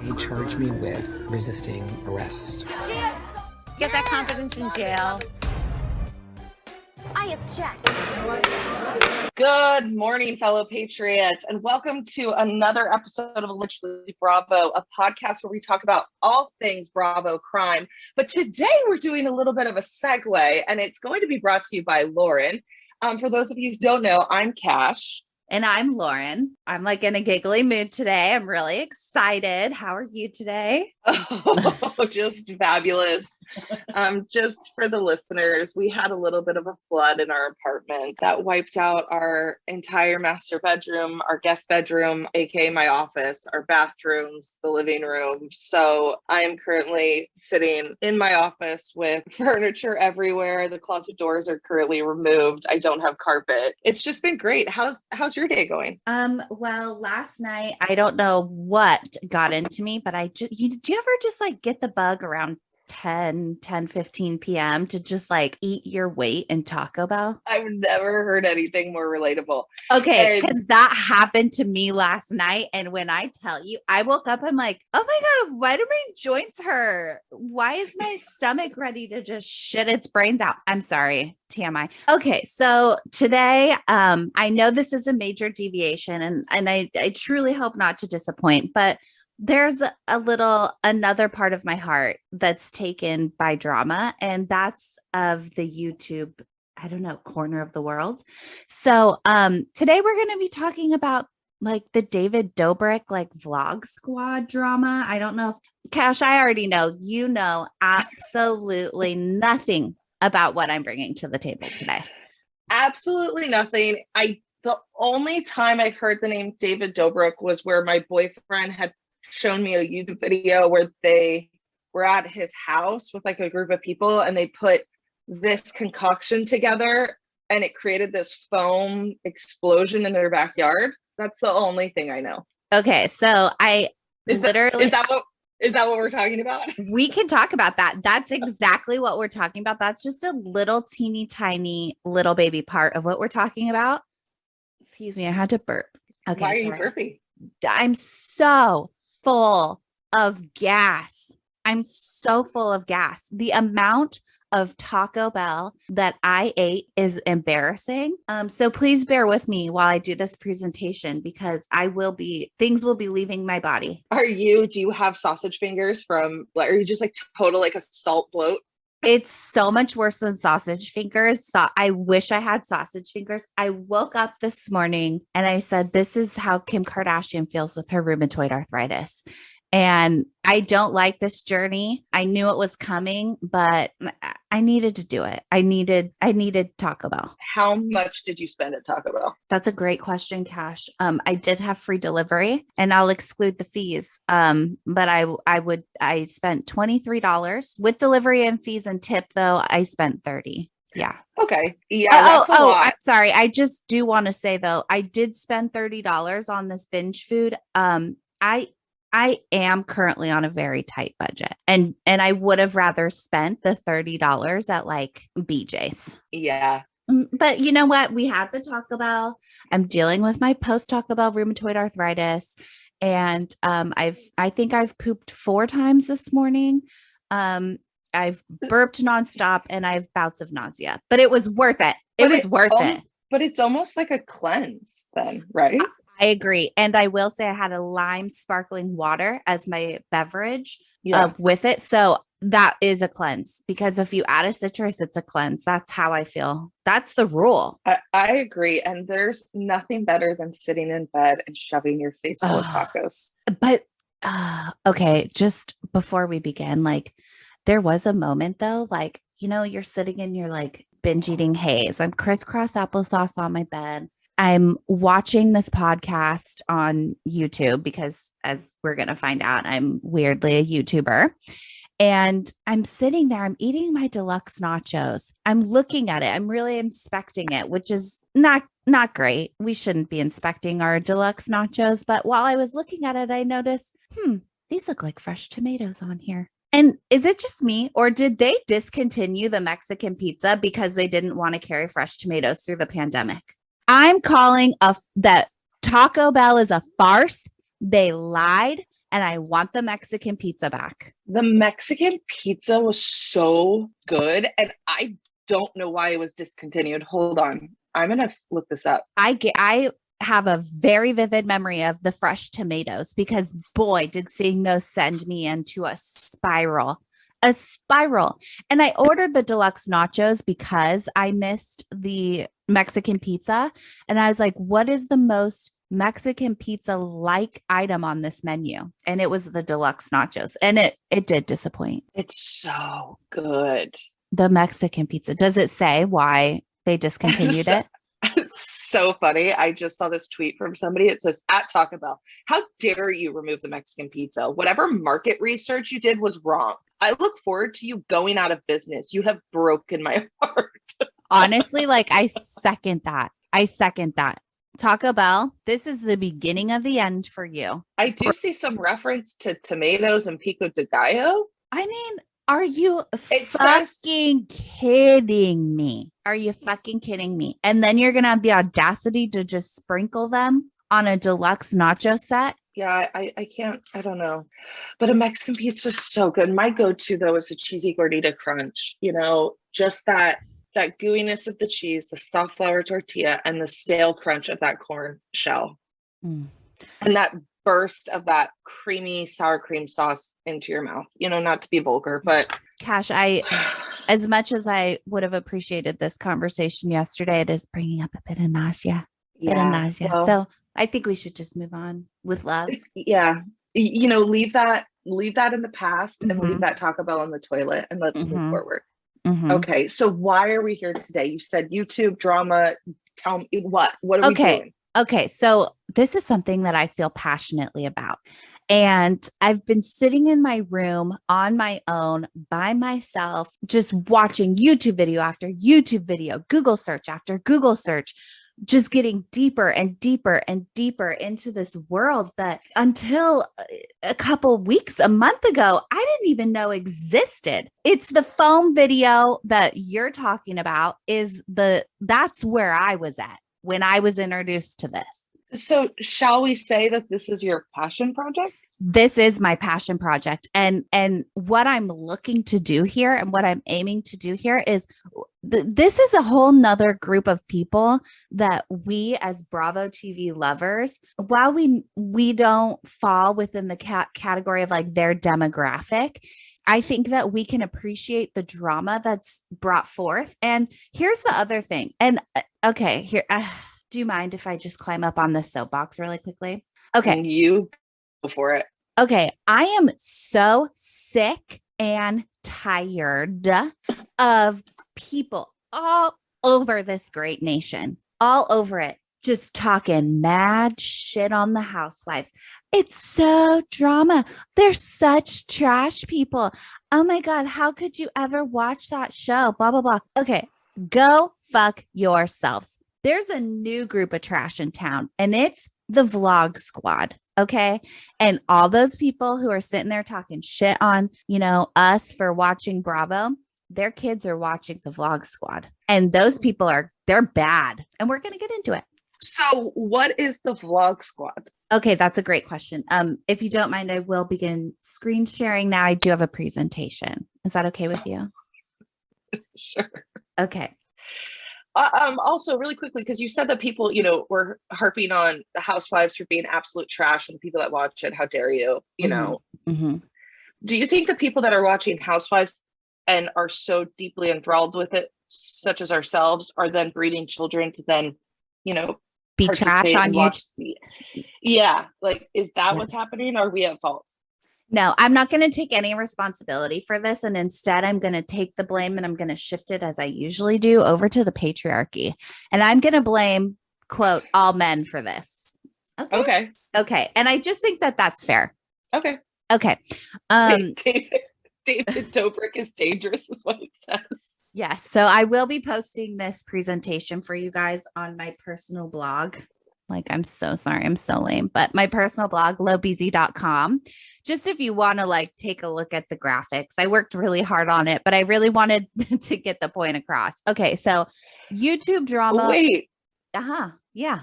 He charged me with resisting arrest. Get that confidence in jail. I object. Good morning, fellow patriots, and welcome to another episode of Literally Bravo, a podcast where we talk about all things Bravo crime. But today we're doing a little bit of a segue, and it's going to be brought to you by Lauren. For those of you who don't know, I'm Cash. And I'm Lauren. I'm like in a giggly mood today. I'm really excited. How are you today? Oh, just fabulous. Just for the listeners, we had a little bit of a flood in our apartment that wiped out our entire master bedroom, our guest bedroom, aka my office, our bathrooms, the living room. So I am currently sitting in my office with furniture everywhere. The closet doors are currently removed. I don't have carpet. It's just been great. How's your day going? Well, last night, I don't know what got into me, but do you ever just like get the bug around 10:15 p.m. to just like eat your weight in Taco Bell? I've never heard anything more relatable. Okay, because that happened to me last night. And when I tell you, I woke up, I'm like, oh my God, why do my joints hurt? Why is my stomach ready to just shit its brains out? I'm sorry, TMI. Okay, so today, I know this is a major deviation, and I truly hope not to disappoint, but there's another part of my heart that's taken by drama, and that's of the YouTube, I don't know, corner of the world. So today we're going to be talking about like the David Dobrik like vlog squad drama. I don't know if Cash, I already know, you know absolutely nothing about what I'm bringing to the table today. Absolutely nothing. The only time I've heard the name David Dobrik was where my boyfriend had shown me a YouTube video where they were at his house with like a group of people and they put this concoction together and it created this foam explosion in their backyard. That's the only thing I know. Okay, so is that what we're talking about? We can talk about that. That's exactly what we're talking about. That's just a little teeny tiny little baby part of what we're talking about. Excuse me, I had to burp. Okay, why are you burping? I'm so full of gas. I'm so full of gas. The amount of Taco Bell that I ate is embarrassing. So please bear with me while I do this presentation because things will be leaving my body. Do you have sausage fingers are you just like total like a salt bloat? It's so much worse than sausage fingers. So I wish I had sausage fingers. I woke up this morning and I said, this is how Kim Kardashian feels with her rheumatoid arthritis. And I don't like this journey. I knew it was coming, but I needed to do it. I needed Taco Bell. How much did you spend at Taco Bell? That's a great question, Cash. I did have free delivery and I'll exclude the fees. But I spent $23 with delivery and fees and tip though. I spent $30. Yeah. Okay. Yeah. That's a lot. I'm sorry. I just do want to say though, I did spend $30 on this binge food. I am currently on a very tight budget and I would have rather spent the $30 at like BJ's. Yeah. But you know what? We had the Taco Bell. I'm dealing with my post Taco Bell rheumatoid arthritis. And I think I've pooped 4 times this morning. I've burped nonstop and I have bouts of nausea, but it was worth it. It was worth it. But it's almost like a cleanse then, right? I agree. And I will say I had a lime sparkling water as my beverage with it. So that is a cleanse because if you add a citrus, it's a cleanse. That's how I feel. That's the rule. I agree. And there's nothing better than sitting in bed and shoving your face full of tacos. But okay, just before we begin, like there was a moment though, like, you know, you're sitting in your like binge eating haze. I'm crisscross applesauce on my bed. I'm watching this podcast on YouTube because as we're going to find out, I'm weirdly a YouTuber. And I'm sitting there, I'm eating my deluxe nachos. I'm looking at it. I'm really inspecting it, which is not great. We shouldn't be inspecting our deluxe nachos. But while I was looking at it, I noticed, these look like fresh tomatoes on here. And is it just me or did they discontinue the Mexican pizza because they didn't want to carry fresh tomatoes through the pandemic? I'm calling that Taco Bell is a farce. They lied. and I want the Mexican pizza back. The Mexican pizza was so good, and I don't know why it was discontinued. Hold on. I'm going to look this up. I have a very vivid memory of the fresh tomatoes because boy, did seeing those send me into a spiral. And I ordered the deluxe nachos because I missed the Mexican pizza. And I was like, what is the most Mexican pizza like item on this menu? And it was the deluxe nachos. And it did disappoint. It's so good. The Mexican pizza. Does it say why they discontinued it? It's so funny. I just saw this tweet from somebody. It says, at Taco Bell, how dare you remove the Mexican pizza? Whatever market research you did was wrong. I look forward to you going out of business. You have broken my heart. Honestly, like I second that. Taco Bell, this is the beginning of the end for you. I do see some reference to tomatoes and pico de gallo. I mean, are you fucking kidding me? Are you fucking kidding me? And then you're going to have the audacity to just sprinkle them on a deluxe nacho set? Yeah, I can't, I don't know. But a Mexican pizza is so good. My go-to though is a cheesy gordita crunch. You know, just that gooiness of the cheese, the soft flour tortilla, and the stale crunch of that corn shell. And that burst of that creamy sour cream sauce into your mouth. You know, not to be vulgar, but Cash, as much as I would have appreciated this conversation yesterday, it is bringing up a bit of nausea. Well, so I think we should just move on with love. Yeah. You know, leave that in the past and leave that Taco Bell in the toilet and let's move forward. Okay. So why are we here today? You said YouTube drama. Tell me what are we doing? Okay. So this is something that I feel passionately about. And I've been sitting in my room on my own by myself, just watching YouTube video after YouTube video, Google search after Google search, just getting deeper and deeper and deeper into this world that until a month ago, I didn't even know existed. It's the foam video that you're talking about that's where I was at when I was introduced to this. So shall we say that this is your passion project? This is my passion project. And what I'm looking to do here and what I'm aiming to do here is this is a whole nother group of people that we as Bravo TV lovers, while we don't fall within the category of like their demographic, I think that we can appreciate the drama that's brought forth. And here's the other thing. And okay, here, do you mind if I just climb up on this soapbox really quickly? Okay. You go for it. Okay. I am so sick and tired of people all over this great nation, all over it, just talking mad shit on the housewives. It's so drama. They're such trash people. Oh my God. How could you ever watch that show? Blah, blah, blah. Okay. Go fuck yourselves. There's a new group of trash in town and it's the vlog squad. Okay. And all those people who are sitting there talking shit on, us for watching Bravo, their kids are watching the vlog squad. And those people they're bad. And we're going to get into it. So what is the vlog squad? Okay. That's a great question. If you don't mind, I will begin screen sharing now. I do have a presentation. Is that okay with you? Sure. Okay. Also really quickly, because you said that people, were harping on the housewives for being absolute trash and the people that watch it, how dare you, know, do you think the people that are watching housewives and are so deeply enthralled with it, such as ourselves, are then breeding children to then, be trash on YouTube? Yeah. Like, is that what's happening? Or are we at fault? No, I'm not going to take any responsibility for this. And instead, I'm going to take the blame and I'm going to shift it, as I usually do, over to the patriarchy. And I'm going to blame, quote, all men for this. Okay. And I just think that that's fair. Okay. David Dobrik is dangerous is what it says. Yes. So I will be posting this presentation for you guys on my personal blog. Like, I'm so sorry. I'm so lame. But my personal blog, lowbz.com. Just if you want to take a look at the graphics. I worked really hard on it, but I really wanted to get the point across. Okay. So YouTube drama. Wait. Yeah.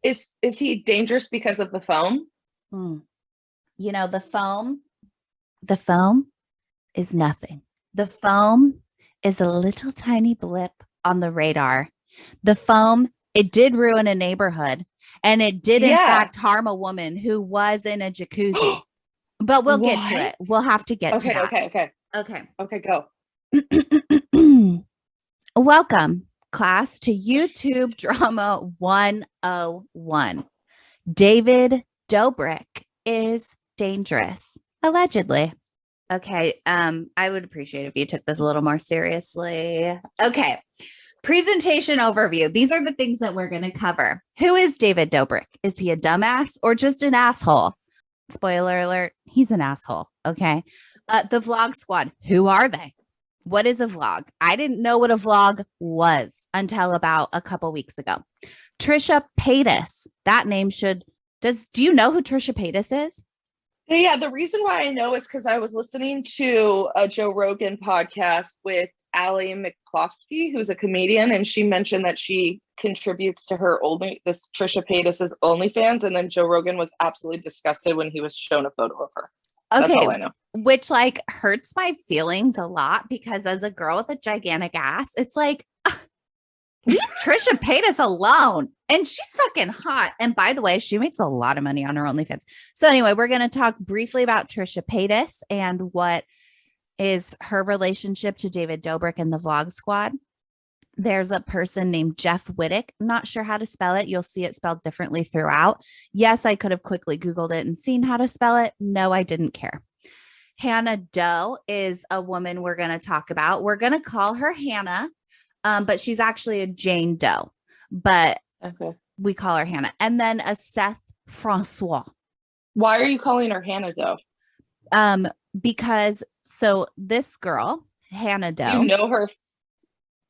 Is he dangerous because of the foam? You know, the foam is nothing. The foam is a little tiny blip on the radar. The foam, it did ruin a neighborhood, and it did in fact harm a woman who was in a jacuzzi. But we'll get to it. We'll have to get to that. Okay, go. Welcome, class, to YouTube Drama 101. David Dobrik is dangerous, allegedly. Okay, I would appreciate if you took this a little more seriously. Okay, presentation overview. These are the things that we're going to cover. Who is David Dobrik? Is he a dumbass or just an asshole? Spoiler alert, he's an asshole. Okay. The vlog squad. Who are they? What is a vlog? I didn't know what a vlog was until about a couple weeks ago. Trisha Paytas. That name do you know who Trisha Paytas is? Yeah, the reason why I know is because I was listening to a Joe Rogan podcast with Allie McCloskey, who's a comedian, and she mentioned that she contributes to this Trisha Paytas' OnlyFans, and then Joe Rogan was absolutely disgusted when he was shown a photo of her. Okay, that's all I know. Which like hurts my feelings a lot because as a girl with a gigantic ass, it's like leave Trisha Paytas alone, and she's fucking hot. And by the way, she makes a lot of money on her OnlyFans. So anyway, we're going to talk briefly about Trisha Paytas and what is her relationship to David Dobrik and the Vlog Squad. There's a person named Jeff Wittick. Not sure how to spell it. You'll see it spelled differently throughout. Yes, I could have quickly Googled it and seen how to spell it. No, I didn't care. Hannah Doe is a woman we're going to talk about. We're going to call her Hannah, but she's actually a Jane Doe. But we call her Hannah. And then a Seth Francois. Why are you calling her Hannah Doe? Because this girl, Hannah Doe. Do you know her?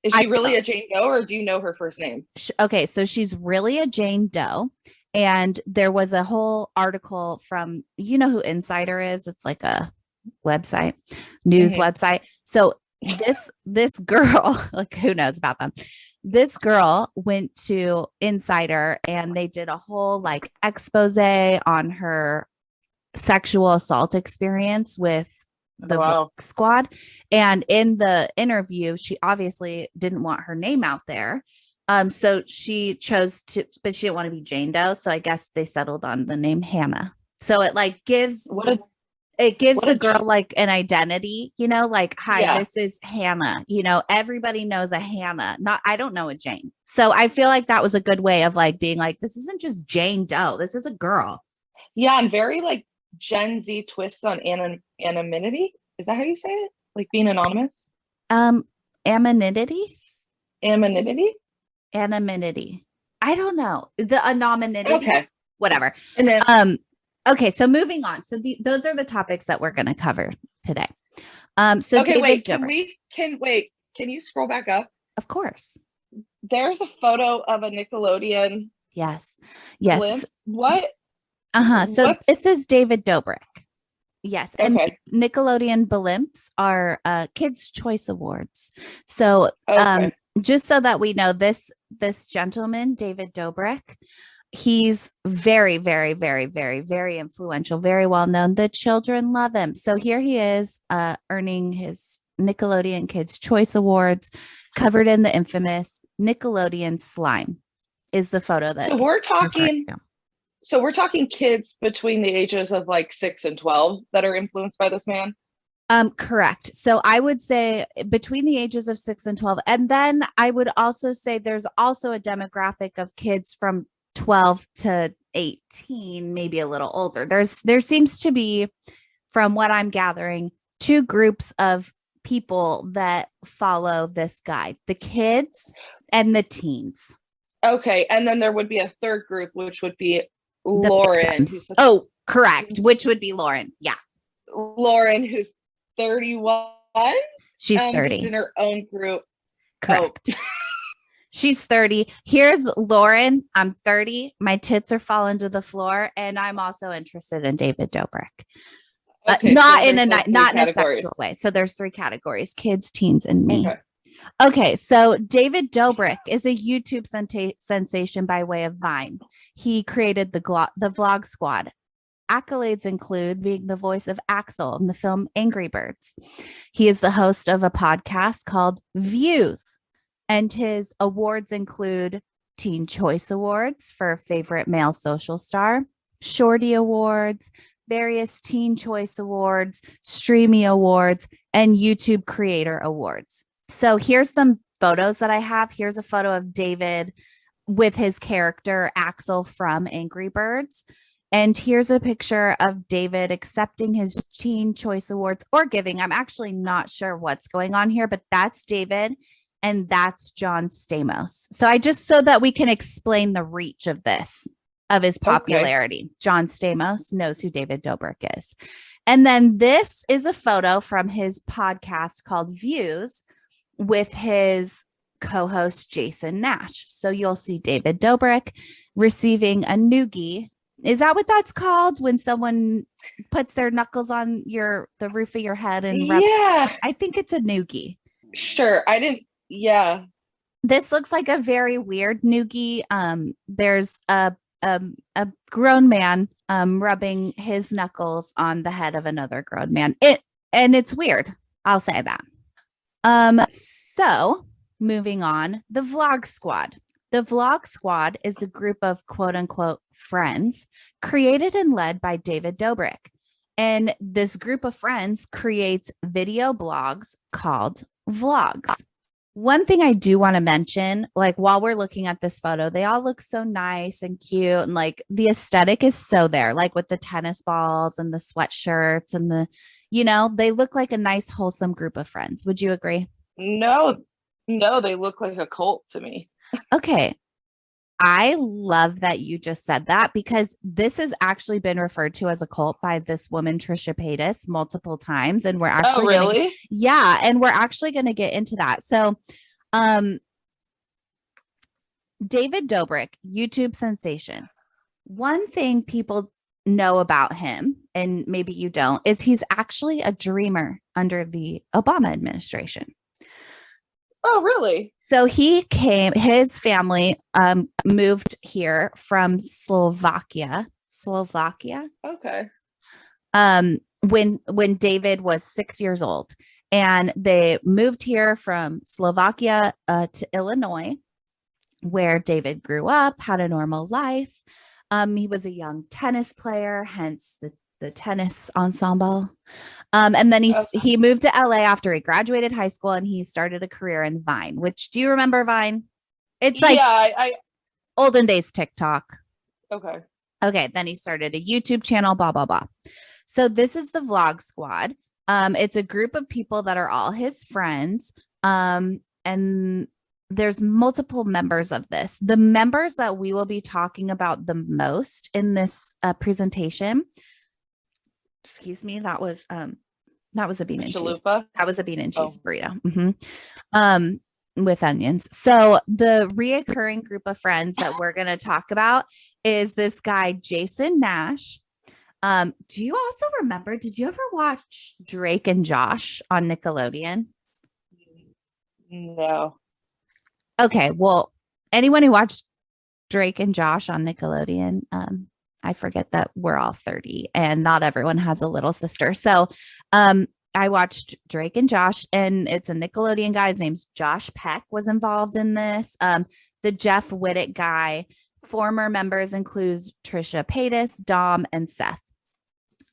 Is she really a Jane Doe, or do you know her first name? Okay, so she's really a Jane Doe. And there was a whole article from, you know who Insider is? It's like a website, news website. So this girl, like who knows about them? This girl went to Insider and they did a whole like expose on her sexual assault experience with the Vlog Squad. And in the interview, she obviously didn't want her name out there. So she chose to, but she didn't want to be Jane Doe. So I guess they settled on the name Hannah. So it like gives the girl like an identity, you know, like, hi, this is Hannah. You know, everybody knows a Hannah. I don't know a Jane. So I feel like that was a good way of like being like, this isn't just Jane Doe. This is a girl. Yeah. And very like Gen Z twist on anonymity. Is that how you say it? Like being anonymous? Anonymity? Anonymity. I don't know. The anonymity. Okay. Whatever. And then okay, so moving on. So those are the topics that we're going to cover today. So okay, David wait, can you scroll back up? Of course. There's a photo of a Nickelodeon. Yes. Blimp. What? So this is David Dobrik. Yes. And Nickelodeon blimps are Kids' Choice Awards. So just so that we know, this gentleman, David Dobrik, he's very, very, very, very, very influential, very well known. The children love him. So here he is earning his Nickelodeon Kids' Choice Awards, covered in the infamous Nickelodeon slime is the photo that. So we're talking kids between the ages of like 6 and 12 that are influenced by this man. Correct. So I would say between the ages of 6 and 12. And then I would also say there's also a demographic of kids from 12 to 18, maybe a little older. There seems to be, from what I'm gathering, two groups of people that follow this guy, the kids and the teens. Okay. And then there would be a third group, which would be Lauren. Oh, correct. Which would be Lauren. Yeah. Lauren, who's 31. She's 30. She's in her own group. Correct. Oh. She's 30. Here's Lauren. I'm 30. My tits are falling to the floor, and I'm also interested in David Dobrik. Okay, not in a sexual way. So there's 3 categories: kids, teens, and me. Okay, so David Dobrik is a YouTube sensation by way of Vine. He created the Vlog Squad. accolades include being the voice of Axel in the film Angry Birds. He is the host of a podcast called Views, and his awards include Teen Choice Awards for Favorite Male Social Star, Shorty Awards, various Teen Choice Awards, Streamy Awards, and YouTube Creator Awards. So here's some photos that I have. Here's a photo of David with his character Axel from Angry Birds. And here's a picture of David accepting his Teen Choice Awards or giving. I'm actually not sure what's going on here, but that's David and that's John Stamos. So I just so that we can explain the reach of this, of his popularity. Okay. John Stamos knows who David Dobrik is. And then this is a photo from his podcast called Views with his co-host Jason Nash. So you'll see David Dobrik receiving a noogie. Is that what that's called when someone puts their knuckles on the roof of your head and rubs? Yeah, I think it's a noogie. Sure. Yeah. This looks like a very weird noogie. There's a grown man rubbing his knuckles on the head of another grown man. It's weird. I'll say that. So moving on, the Vlog Squad. The Vlog Squad is a group of quote unquote friends created and led by David Dobrik. And this group of friends creates video blogs called vlogs. One thing I do want to mention, like while we're looking at this photo, they all look so nice and cute. And like the aesthetic is so there, like with the tennis balls and the sweatshirts and they look like a nice, wholesome group of friends. Would you agree? No, they look like a cult to me. Okay. I love that you just said that because this has actually been referred to as a cult by this woman, Trisha Paytas, multiple times. And we're actually, really? And we're actually going to get into that. So, David Dobrik, YouTube sensation. One thing people know about him, and maybe you don't, is he's actually a dreamer under the Obama administration. Oh, really? So his family moved here from Slovakia. Okay. When David was 6 years old, and they moved here from Slovakia to Illinois, where David grew up, had a normal life. He was a young tennis player, hence the tennis ensemble. And then he moved to LA after he graduated high school, and he started a career in Vine, which, do you remember Vine? It's like olden days TikTok. Okay. Then he started a YouTube channel, blah, blah, blah. So this is the Vlog Squad. It's a group of people that are all his friends. And there's multiple members of this. The members that we will be talking about the most in this presentation. Excuse me. That was a bean and cheese. That was a bean and cheese burrito. Mm-hmm. With onions. So the reoccurring group of friends that we're going to talk about is this guy, Jason Nash. Do you also remember, did you ever watch Drake and Josh on Nickelodeon? No. Okay. Well, anyone who watched Drake and Josh on Nickelodeon, I forget that we're all 30 and not everyone has a little sister. So I watched Drake and Josh, and it's a Nickelodeon guy. His name's Josh Peck was involved in this. The Jeff Whittick guy. Former members include Trisha Paytas, Dom, and Seth.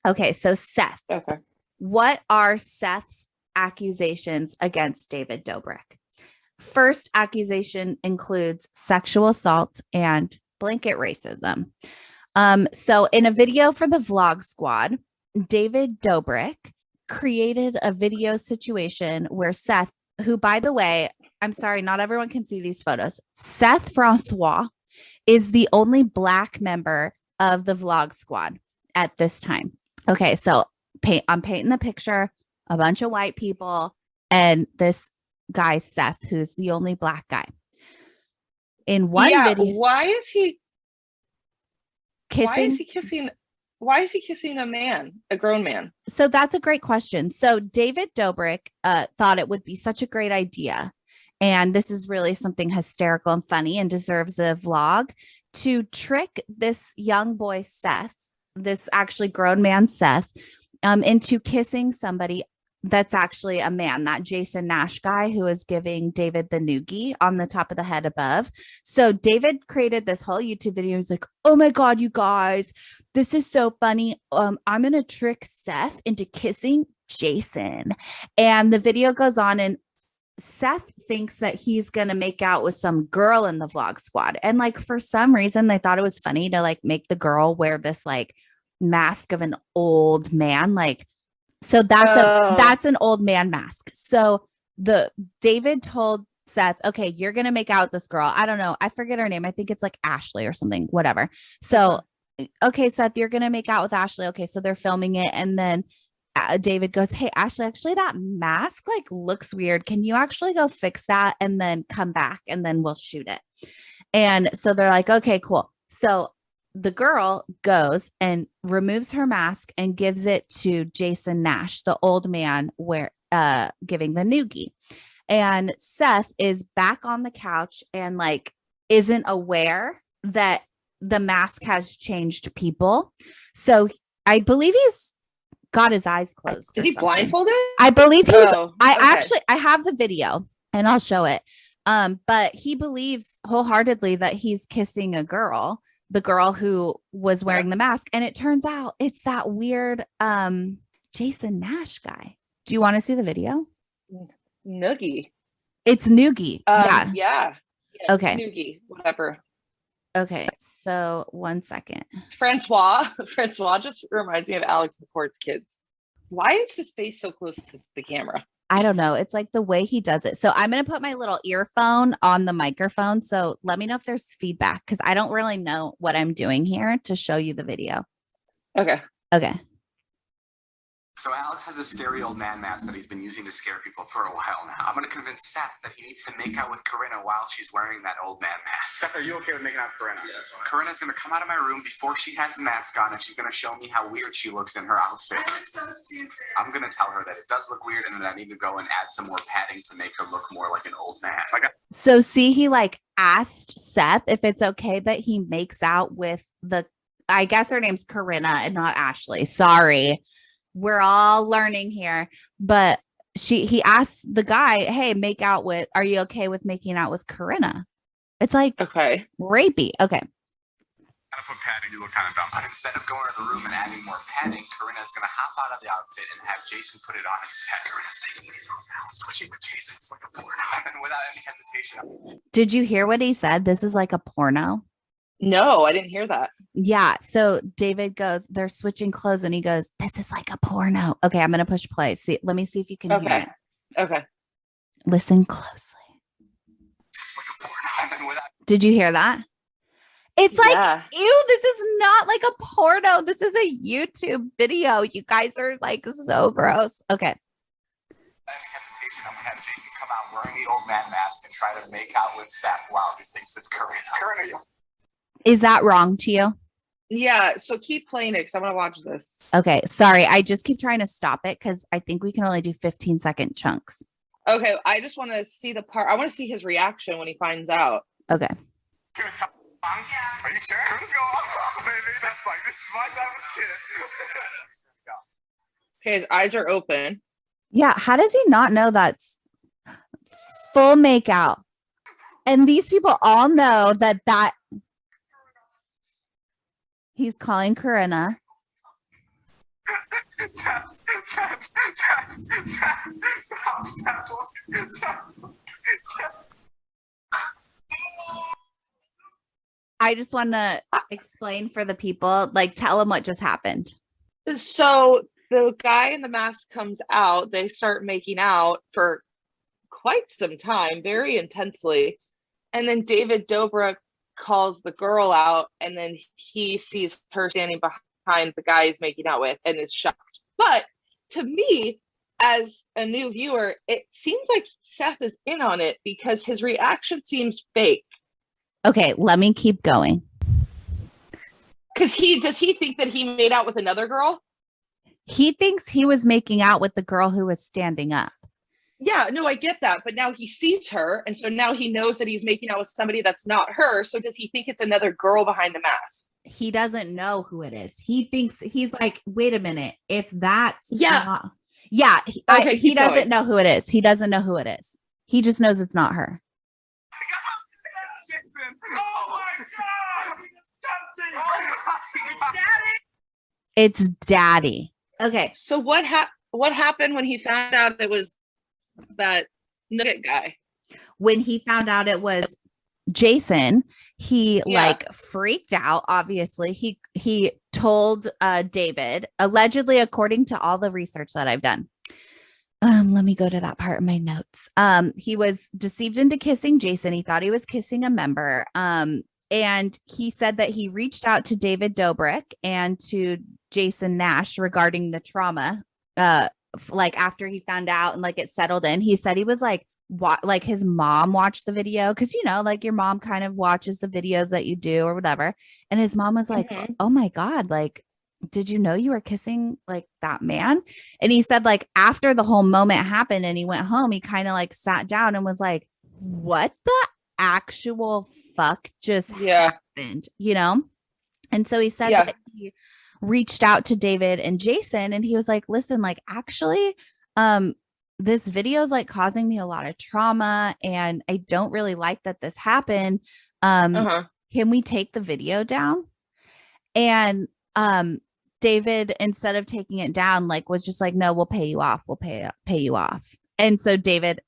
Okay, so Seth. Okay. What are Seth's accusations against David Dobrik? First accusation includes sexual assault and blanket racism. So in a video for the Vlog Squad, David Dobrik created a video situation where Seth, who, by the way, I'm sorry, not everyone can see these photos. Seth Francois is the only Black member of the Vlog Squad at this time. Okay, so I'm painting the picture, a bunch of white people, and this guy, Seth, who's the only Black guy. In one video. Why is he kissing a man, a grown man? So that's a great question. So David Dobrik thought it would be such a great idea. And this is really something hysterical and funny and deserves a vlog, to trick this young boy, Seth, this actually grown man, Seth, into kissing somebody that's actually a man, that Jason Nash guy who is giving David the noogie on the top of the head above. So David created this whole YouTube video. He's like, oh my God, you guys, this is so funny. I'm going to trick Seth into kissing Jason. And the video goes on, and Seth thinks that he's going to make out with some girl in the vlog squad. And like, for some reason, they thought it was funny to like make the girl wear this like mask of an old man. Like, so that's an old man mask. So David told Seth, okay, you're going to make out with this girl. I don't know. I forget her name. I think it's like Ashley or something, whatever. So, okay, Seth, you're going to make out with Ashley. Okay. So they're filming it. And then David goes, hey, Ashley, actually that mask like looks weird. Can you actually go fix that and then come back and then we'll shoot it? And so they're like, okay, cool. So the girl goes and removes her mask and gives it to Jason Nash, the old man, giving the noogie. And Seth is back on the couch and like isn't aware that the mask has changed people. So I believe he's got his eyes closed. Is he blindfolded? I believe he's. Okay. I have the video and I'll show it. But he believes wholeheartedly that he's kissing a girl, the girl who was wearing the mask. And it turns out it's that weird Jason Nash guy. Do you want to see the video? Noogie. It's Noogie. Yeah. Okay. Noogie, whatever. Okay. So 1 second. Francois just reminds me of Alex McCord's kids. Why is his face so close to the camera? I don't know. It's like the way he does it. So I'm going to put my little earphone on the microphone. So let me know if there's feedback, because I don't really know what I'm doing here to show you the video. Okay. So Alex has a scary old man mask that he's been using to scare people for a while now. I'm going to convince Seth that he needs to make out with Corinna while she's wearing that old man mask. Seth, are you okay with making out with Corinna? Yes. Corinna's going to come out of my room before she has the mask on, and she's going to show me how weird she looks in her outfit. That's so stupid. I'm going to tell her that it does look weird and that I need to go and add some more padding to make her look more like an old man. So see, he like asked Seth if it's okay that he makes out with I guess her name's Corinna and not Ashley. Sorry. We're all learning here, but he asked the guy, hey, are you okay with making out with Corinna? It's like, okay, rapey. Okay. I put padding, you look kind of dumb. But instead of going to the room and adding more padding, Corinna's going to hop out of the outfit and have Jason put it on instead. Corinna's taking these off now, switching with Jason. It's like a porno. And without any hesitation. Did you hear what he said? This is like a porno. No, I didn't hear that. Yeah. So David goes, they're switching clothes, and he goes, this is like a porno. Okay, I'm going to push play. Let me see if you can hear it. Okay. Listen closely. This is like a porno. Did you hear that? It's like, ew, this is not like a porno. This is a YouTube video. You guys are like so gross. Okay. Any hesitation, I'm going to have Jason come out wearing the old man mask and try to make out with Seth while he thinks it's Corinna. Corinna, is that wrong to you? Yeah. So keep playing it because I want to watch this. Okay. Sorry. I just keep trying to stop it because I think we can only do 15-second chunks. Okay. I just want to see the part. I want to see his reaction when he finds out. Okay. Yeah. Are you sure? Corinna's going, oh, baby. That's like, this is my type of shit. Okay. His eyes are open. Yeah. How does he not know that's full makeout? And these people all know that he's calling Corinna. I just want to explain for the people, like tell them what just happened. So the guy in the mask comes out. They start making out for quite some time, very intensely. And then David Dobrik calls the girl out, and then he sees her standing behind the guy he's making out with and is shocked. But to me, as a new viewer, it seems like Seth is in on it because his reaction seems fake. Okay, let me keep going. Because does he think that he made out with another girl? He thinks he was making out with the girl who was standing up. Yeah, no, I get that. But now he sees her. And so now he knows that he's making out with somebody that's not her. So does he think it's another girl behind the mask? he doesn't know who it is. He thinks, he's like, wait a minute, if that's Yeah. not, yeah, Okay, he keep doesn't going. know who it is. He doesn't know who it is. He just knows it's not her. Oh my God! It's daddy. Okay. So what happened when he found out it was that nugget guy? When he found out it was Jason, he Yeah. like freaked out. Obviously, he told David, allegedly, according to all the research that I've done. Let me go to that part of my notes. He was deceived into kissing Jason. He thought he was kissing a member. And he said that he reached out to David Dobrik and to Jason Nash regarding the trauma. Like after he found out and like it settled in, he said he was like his mom watched the video, because you know, like your mom kind of watches the videos that you do or whatever. And his mom was like, oh my God, like, did you know you were kissing like that man? And he said like after the whole moment happened and he went home, he kind of like sat down and was like, what the actual fuck just happened, you know? And so he said that he reached out to David and Jason and he was like, listen, like actually, this video is like causing me a lot of trauma and I don't really like that this happened. Can we take the video down? And David, instead of taking it down, like was just like, no, we'll pay you off. We'll pay you off. And so David,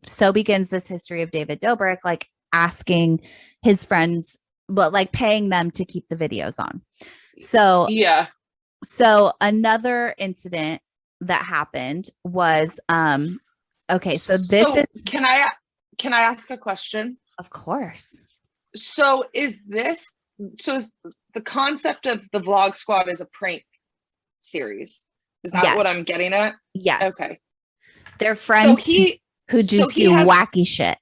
so begins this history of David Dobrik, like asking his friends, but like paying them to keep the videos on. So, yeah. So another incident that happened was, okay. So this is, can I ask a question? Of course. So is the concept of the Vlog Squad is a prank series? Is that what I'm getting at? Yes. Okay. They're friends who just do wacky shit.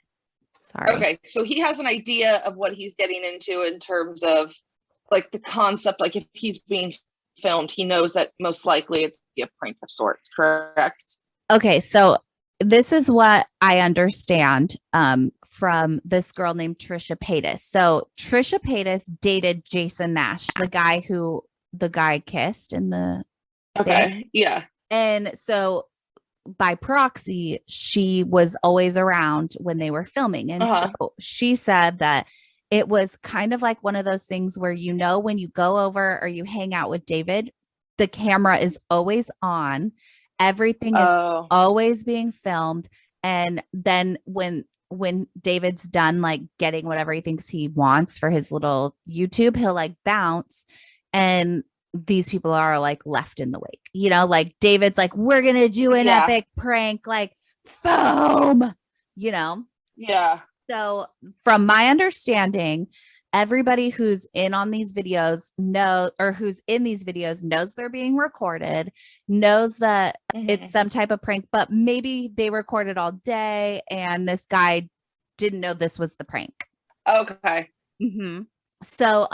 Sorry. Okay. So he has an idea of what he's getting into in terms of like the concept, like if he's being filmed, he knows that most likely it's a prank of sorts, correct? Okay. So this is what I understand from this girl named Trisha Paytas. So Trisha Paytas dated Jason Nash, the guy kissed in the thing. Yeah. And so by proxy, she was always around when they were filming. And so she said that it was kind of like one of those things where, you know, when you go over or you hang out with David, the camera is always on. Everything is always being filmed. And then when David's done like getting whatever he thinks he wants for his little YouTube, he'll like bounce and these people are like left in the wake, you know, like David's like, we're going to do an epic prank, like foam, you know? Yeah. So from my understanding, everybody who's in on these videos who's in these videos knows they're being recorded, knows that it's some type of prank, but maybe they recorded all day and this guy didn't know this was the prank. Okay. So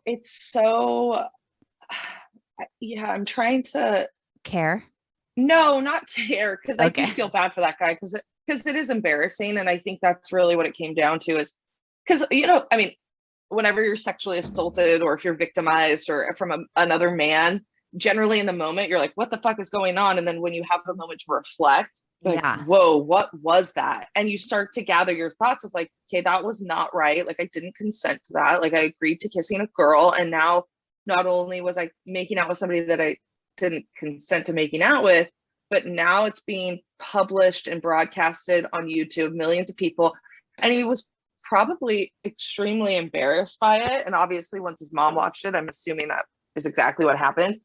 it's so yeah, I'm trying to care. No, not care, because I do feel bad for that guy because it is embarrassing. And I think that's really what it came down to, is because, you know, I mean, whenever you're sexually assaulted or if you're victimized or from another man, generally in the moment, you're like, what the fuck is going on? And then when you have a moment to reflect, like, whoa, what was that? And you start to gather your thoughts of like, okay, that was not right. Like, I didn't consent to that. Like, I agreed to kissing a girl. And now not only was I making out with somebody that I didn't consent to making out with, but now it's being published and broadcasted on YouTube, millions of people. And he was probably extremely embarrassed by it. And obviously once his mom watched it, I'm assuming that is exactly what happened.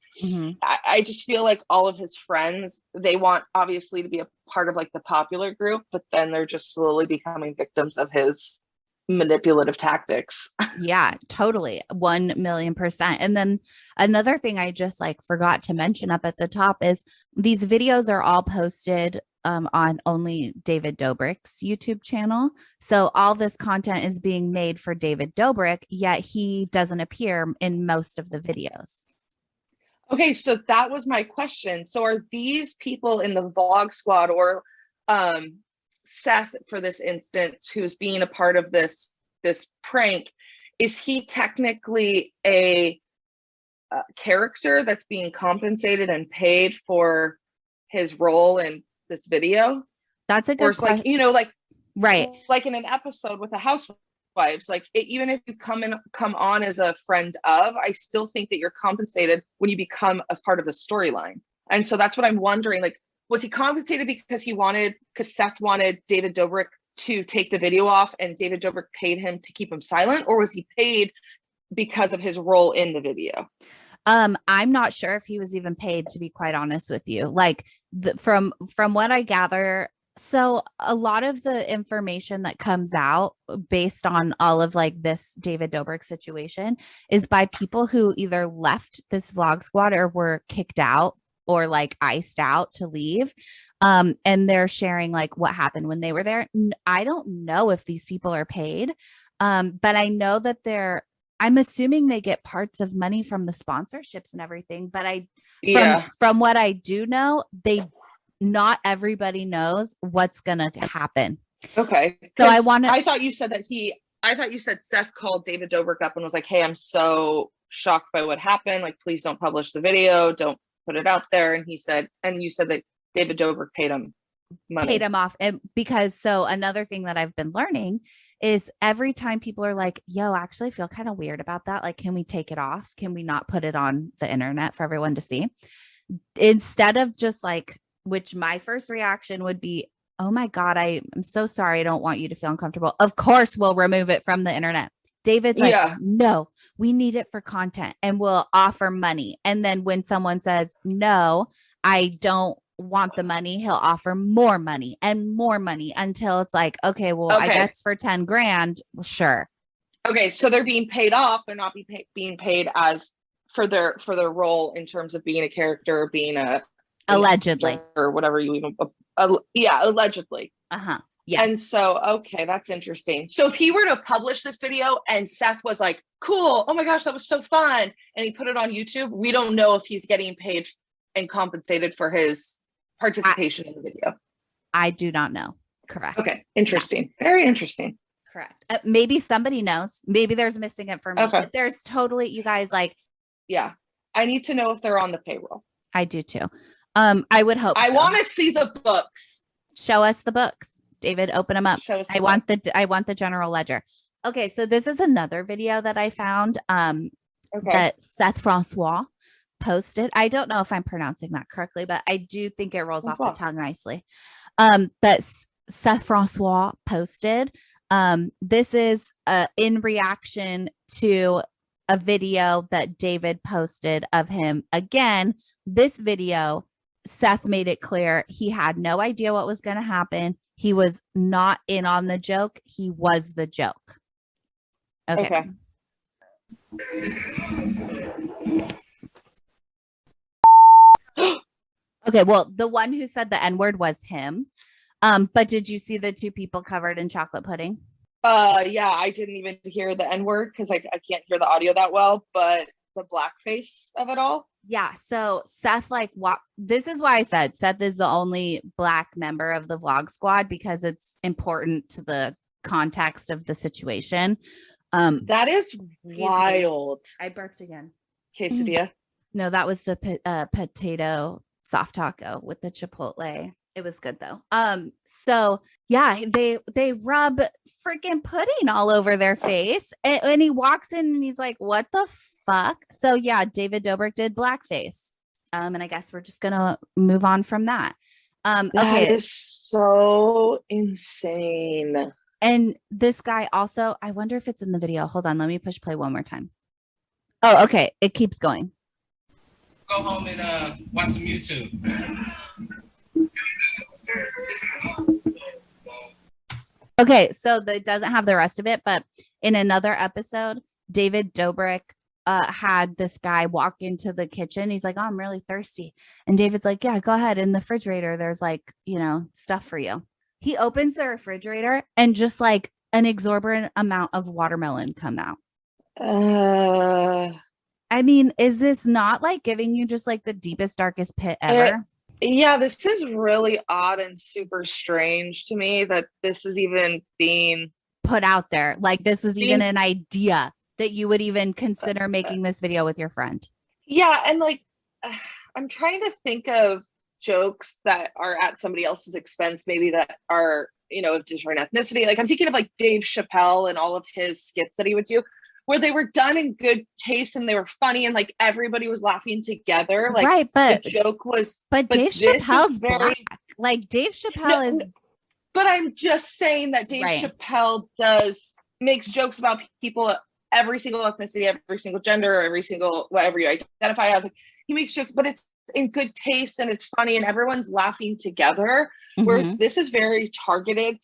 I just feel like all of his friends, they want obviously to be a part of like the popular group, but then they're just slowly becoming victims of his manipulative tactics. Yeah, totally. 1,000,000%. And then another thing I just like forgot to mention up at the top is these videos are all posted on only David Dobrik's YouTube channel. So all this content is being made for David Dobrik, yet he doesn't appear in most of the videos. Okay, so that was my question. So are these people in the Vlog Squad or Seth, for this instance, who's being a part of this prank, is he technically a character that's being compensated and paid for his role in this video? That's a good question. Like, you know, like, right. Like in an episode with the housewives, like even if you come on as a friend of, I still think that you're compensated when you become a part of the storyline. And so that's what I'm wondering. Like, was he compensated because Seth wanted David Dobrik to take the video off and David Dobrik paid him to keep him silent? Or was he paid because of his role in the video? I'm not sure if he was even paid, to be quite honest with you. Like from what I gather, so a lot of the information that comes out based on all of like this David Dobrik situation is by people who either left this vlog squad or were kicked out or like iced out to leave. And they're sharing like what happened when they were there. I don't know if these people are paid. But I know that I'm assuming they get parts of money from the sponsorships and everything, but from what I do know, not everybody knows what's going to happen. Okay. So I thought you said Seth called David Dobrik up and was like, hey, I'm so shocked by what happened. Like, please don't publish the video. Don't put it out there. And you said that David Dobrik paid him money. Paid him off. And so another thing that I've been learning is every time people are like, yo, actually feel kind of weird about that. Like, can we take it off? Can we not put it on the internet for everyone to see? Instead of just like, which my first reaction would be, oh my God, I'm so sorry. I don't want you to feel uncomfortable. Of course, we'll remove it from the internet. David's like, no, we need it for content and we'll offer money. And then when someone says, no, I don't want the money, he'll offer more money and more money until it's like, okay, well, I guess for 10 grand, well, sure. Okay. So they're being paid off. They're not being paid as for their role in terms of being a character, being allegedly or whatever you even allegedly. Yes. And so okay, that's interesting. So if he were to publish this video and Seth was like, cool, oh my gosh, that was so fun, and he put it on YouTube, we don't know if he's getting paid and compensated for his participation in the video. I do not know. Correct. Okay. Interesting. Yeah. Very interesting. Correct. Maybe somebody knows. Maybe there's missing information. Okay. There's totally, you guys, like, yeah, I need to know if they're on the payroll. I do too. I would hope I want to see the books. Show us the books, David. Open them up. Show us I want the general ledger. Okay, so this is another video that I found that Seth Francois posted. I don't know if I'm pronouncing that correctly, but I do think it rolls off the tongue nicely. That Seth Francois posted. This is in reaction to a video that David posted of him. Again, this video, Seth made it clear he had no idea what was going to happen. He was not in on the joke. He was the joke. Okay. Okay, well, the one who said the N-word was him. But did you see the two people covered in chocolate pudding? Yeah, I didn't even hear the N-word because I can't hear the audio that well, but the blackface of it all. Yeah, so Seth, this is why I said Seth is the only Black member of the vlog squad, because it's important to the context of the situation. That is wild. I burped again. Quesadilla? No, that was the potato soft taco with the chipotle. It was good though. So yeah, they rub freaking pudding all over their face, and he walks in and he's like, "What the fuck?" So yeah, David Dobrik did blackface. And I guess we're just gonna move on from that. That is so insane. And this guy also, I wonder if it's in the video. Hold on, let me push play one more time. Oh, okay, it keeps going. Go home and watch some YouTube. Okay, so that doesn't have the rest of it, but in another episode, David Dobrik had this guy walk into the kitchen. He's like, "Oh, I'm really thirsty." And David's like, "Yeah, go ahead. In the refrigerator, there's stuff for you." He opens the refrigerator and just like an exorbitant amount of watermelon come out. I mean, is this not like giving you just like the deepest, darkest pit ever? Yeah, this is really odd and super strange to me that this is even being put out there. Like this was even an idea. that you would even consider making this video with your friend. Yeah, and like I'm trying to think of jokes that are at somebody else's expense, maybe that are, you know, of different ethnicity. Like I'm thinking of like Dave Chappelle and all of his skits that he would do, where they were done in good taste and they were funny and like everybody was laughing together. Like right, but the joke was, but Dave Chappelle's very black. Like Dave Chappelle is. But I'm just saying that Dave Chappelle makes jokes about people, every single ethnicity, every single gender, every single whatever you identify as. Like he makes jokes, but it's in good taste and it's funny and everyone's laughing together. Whereas this is very targeted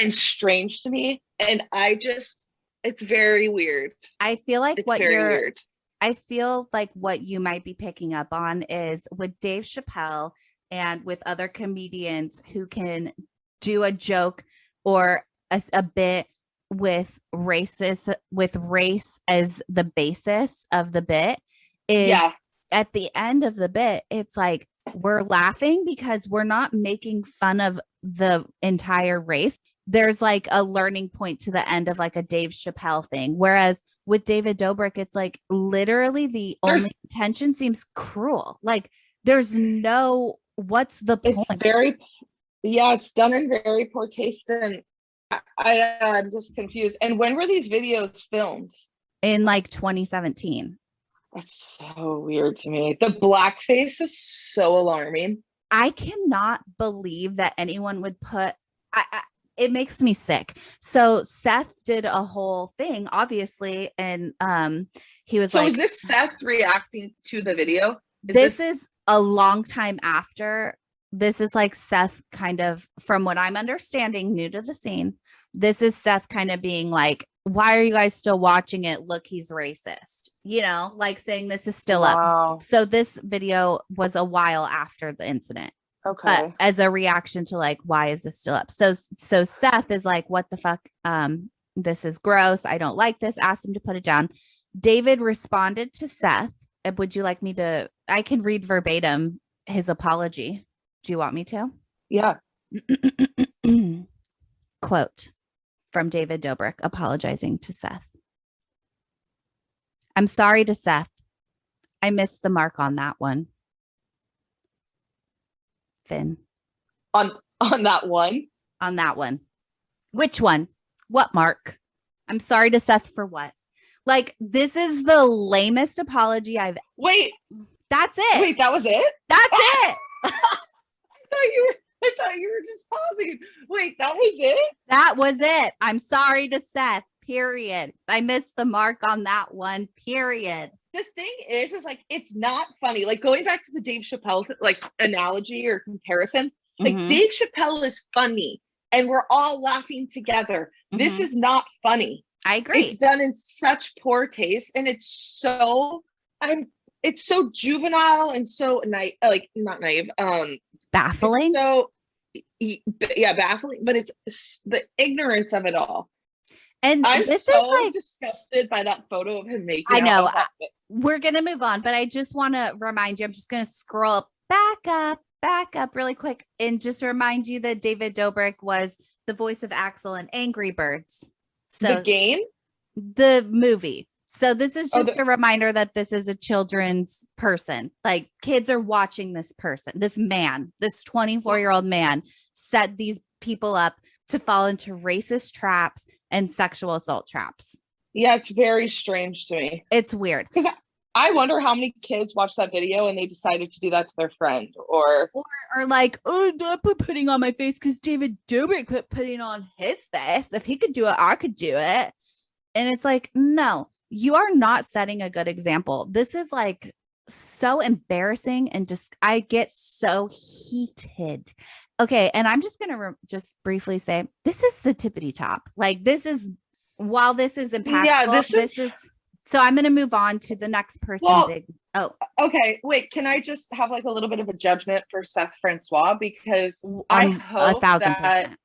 and strange to me, and it's very weird. I feel like it's very weird. I feel like what you might be picking up on is with Dave Chappelle and with other comedians who can do a joke or a bit with race as the basis of the bit is at the end of the bit, it's like we're laughing because we're not making fun of the entire race. There's like a learning point to the end of like a Dave Chappelle thing. Whereas with David Dobrik, it's like literally the only intention seems cruel. Like there's no, what's the point? It's very, it's done in very poor taste. And I'm just confused. And when were these videos filmed? In like 2017. That's so weird to me. The blackface is so alarming. I cannot believe that anyone would put, it makes me sick. So Seth did a whole thing, obviously, and he was like, is this Seth reacting to the video? This is a long time after. This is like Seth kind of, from what I'm understanding, new to the scene. This is Seth kind of being like, why are you guys still watching it? Look, he's racist, you know, like saying this is still up. So this video was a while after the incident. Okay. But as a reaction to like, why is this still up? So Seth is like, what the fuck? This is gross. I don't like this. Asked him to put it down. David responded to Seth. Would you like me to, I can read verbatim his apology. Do you want me to? Yeah. Quote from David Dobrik apologizing to Seth. I'm sorry to Seth. I missed the mark on that one. Finn. On that one? On that one. Which one? What mark? I'm sorry to Seth for what? Like, this is the lamest apology I've... Wait. That's it. Wait, that was it? That's it. I thought you were just pausing. Wait, that was it? That was it. I'm sorry to Seth, period. I missed the mark on that one, period. The thing is like, it's not funny. Like going back to the Dave Chappelle, like analogy or comparison, like Dave Chappelle is funny and we're all laughing together. This is not funny. I agree. It's done in such poor taste and it's so juvenile and so like not naive, baffling. So yeah, baffling, but it's the ignorance of it all. And I'm this so is like, disgusted by that photo of him making. I know. We're gonna move on, but I just want to remind you. I'm just gonna scroll back up really quick, and just remind you that David Dobrik was the voice of Axel in Angry Birds. So the game, the movie. So this is just a reminder that this is a children's person. Like kids are watching this person, this man, this 24-year-old man set these people up to fall into racist traps and sexual assault traps. Yeah, it's very strange to me. It's weird. Because I wonder how many kids watched that video and they decided to do that to their friend or like, oh, I put pudding on my face because David Dobrik put pudding on his face. If he could do it, I could do it. And it's like, no, you are not setting a good example. This is like so embarrassing and just, I get so heated. Okay. And I'm just going to just briefly say, this is the tippity top. Like this is, while this is impactful, this is, so I'm going to move on to the next person. Okay. Wait, can I just have like a little bit of a judgment for Seth Francois? Because I hope 1,000%.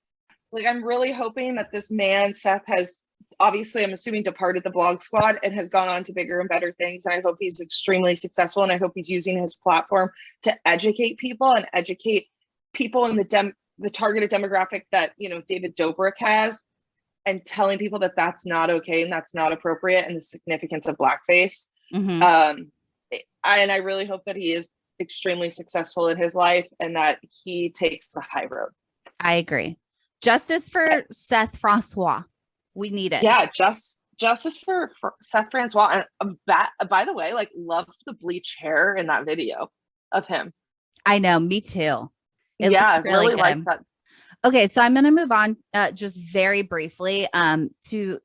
Like, I'm really hoping that this man, Seth, has obviously, I'm assuming, departed the blog squad and has gone on to bigger and better things. And I hope he's extremely successful. And I hope he's using his platform to educate people and educate people in the targeted demographic that, you know, David Dobrik has. and telling people that that's not okay and that's not appropriate, and the significance of blackface. Mhm. And I really hope that he is extremely successful in his life and that he takes the high road. I agree. Justice for Seth Francois. We need it. Yeah, justice for Seth Francois. And by the way, like, loved the bleach hair in that video of him. I know, me too. It Yeah, I looked really like good. that. Okay, so I'm going to move on just very briefly to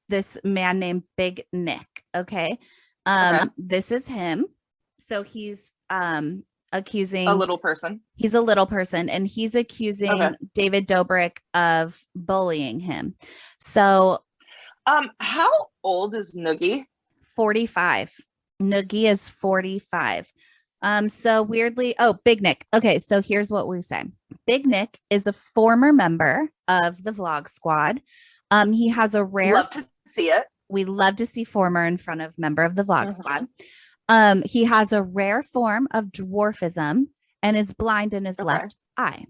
this man named Big Nick. Okay. This is him. So he's accusing A little person. He's a little person, and he's accusing David Dobrik of bullying him. So how old is Noogie? 45. Noogie is 45. So weirdly, Big Nick. Okay, so here's what we say. Big Nick is a former member of the Vlog Squad. He has a rare. Love to see it. We love to see former in front of member of the Vlog Squad. He has a rare form of dwarfism and is blind in his left eye.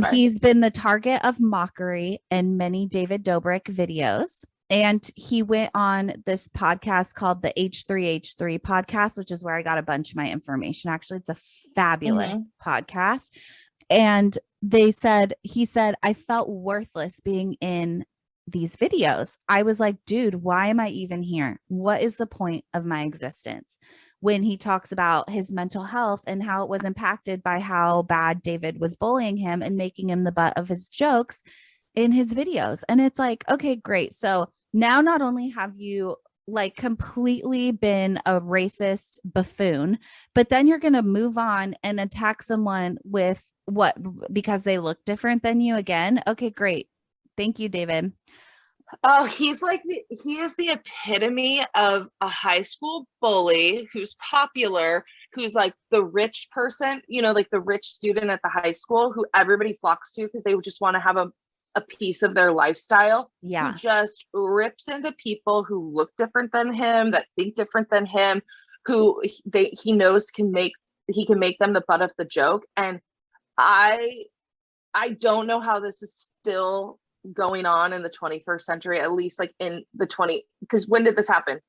He's been the target of mockery in many David Dobrik videos. And he went on this podcast called the H3H3 podcast, which is where I got a bunch of my information. Actually, it's a fabulous podcast. And he said, I felt worthless being in these videos. I was like, dude, why am I even here? What is the point of my existence? When he talks about his mental health and how it was impacted by how bad David was bullying him and making him the butt of his jokes in his videos. And it's like, okay, great. So now not only have you like completely been a racist buffoon, but then you're going to move on and attack someone with what? Because they look different than you again. Okay, great. Thank you, David. Oh, he is the epitome of a high school bully who's popular, who's like the rich person, like the rich student at the high school who everybody flocks to because they would just want to have a piece of their lifestyle. Yeah. Who just rips into people who look different than him, that think different than him, who he knows can make them the butt of the joke. And I don't know how this is still going on in the 21st century, at least like in the because when did this happen?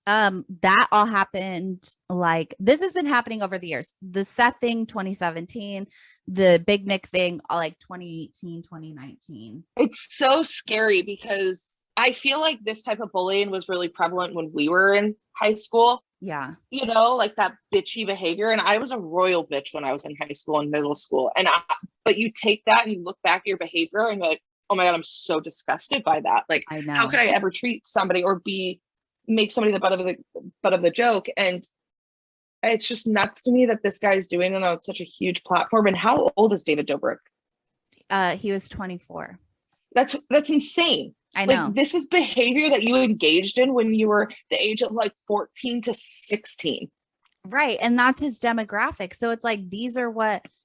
That all happened, like, this has been happening over the years. The Seth thing 2017, the Big Nick thing like 2018, 2019. It's so scary because I feel like this type of bullying was really prevalent when we were in high school. Yeah. Like that bitchy behavior. And I was a royal bitch when I was in high school and middle school. But you take that and you look back at your behavior and you're like, oh my God, I'm so disgusted by that. Like, I know. How could I ever treat somebody or make somebody the butt of the joke? And it's just nuts to me that this guy is doing it on such a huge platform. And how old is David Dobrik? He was 24. That's insane. I know. Like, this is behavior that you engaged in when you were the age of like 14 to 16. Right. And that's his demographic. So it's like,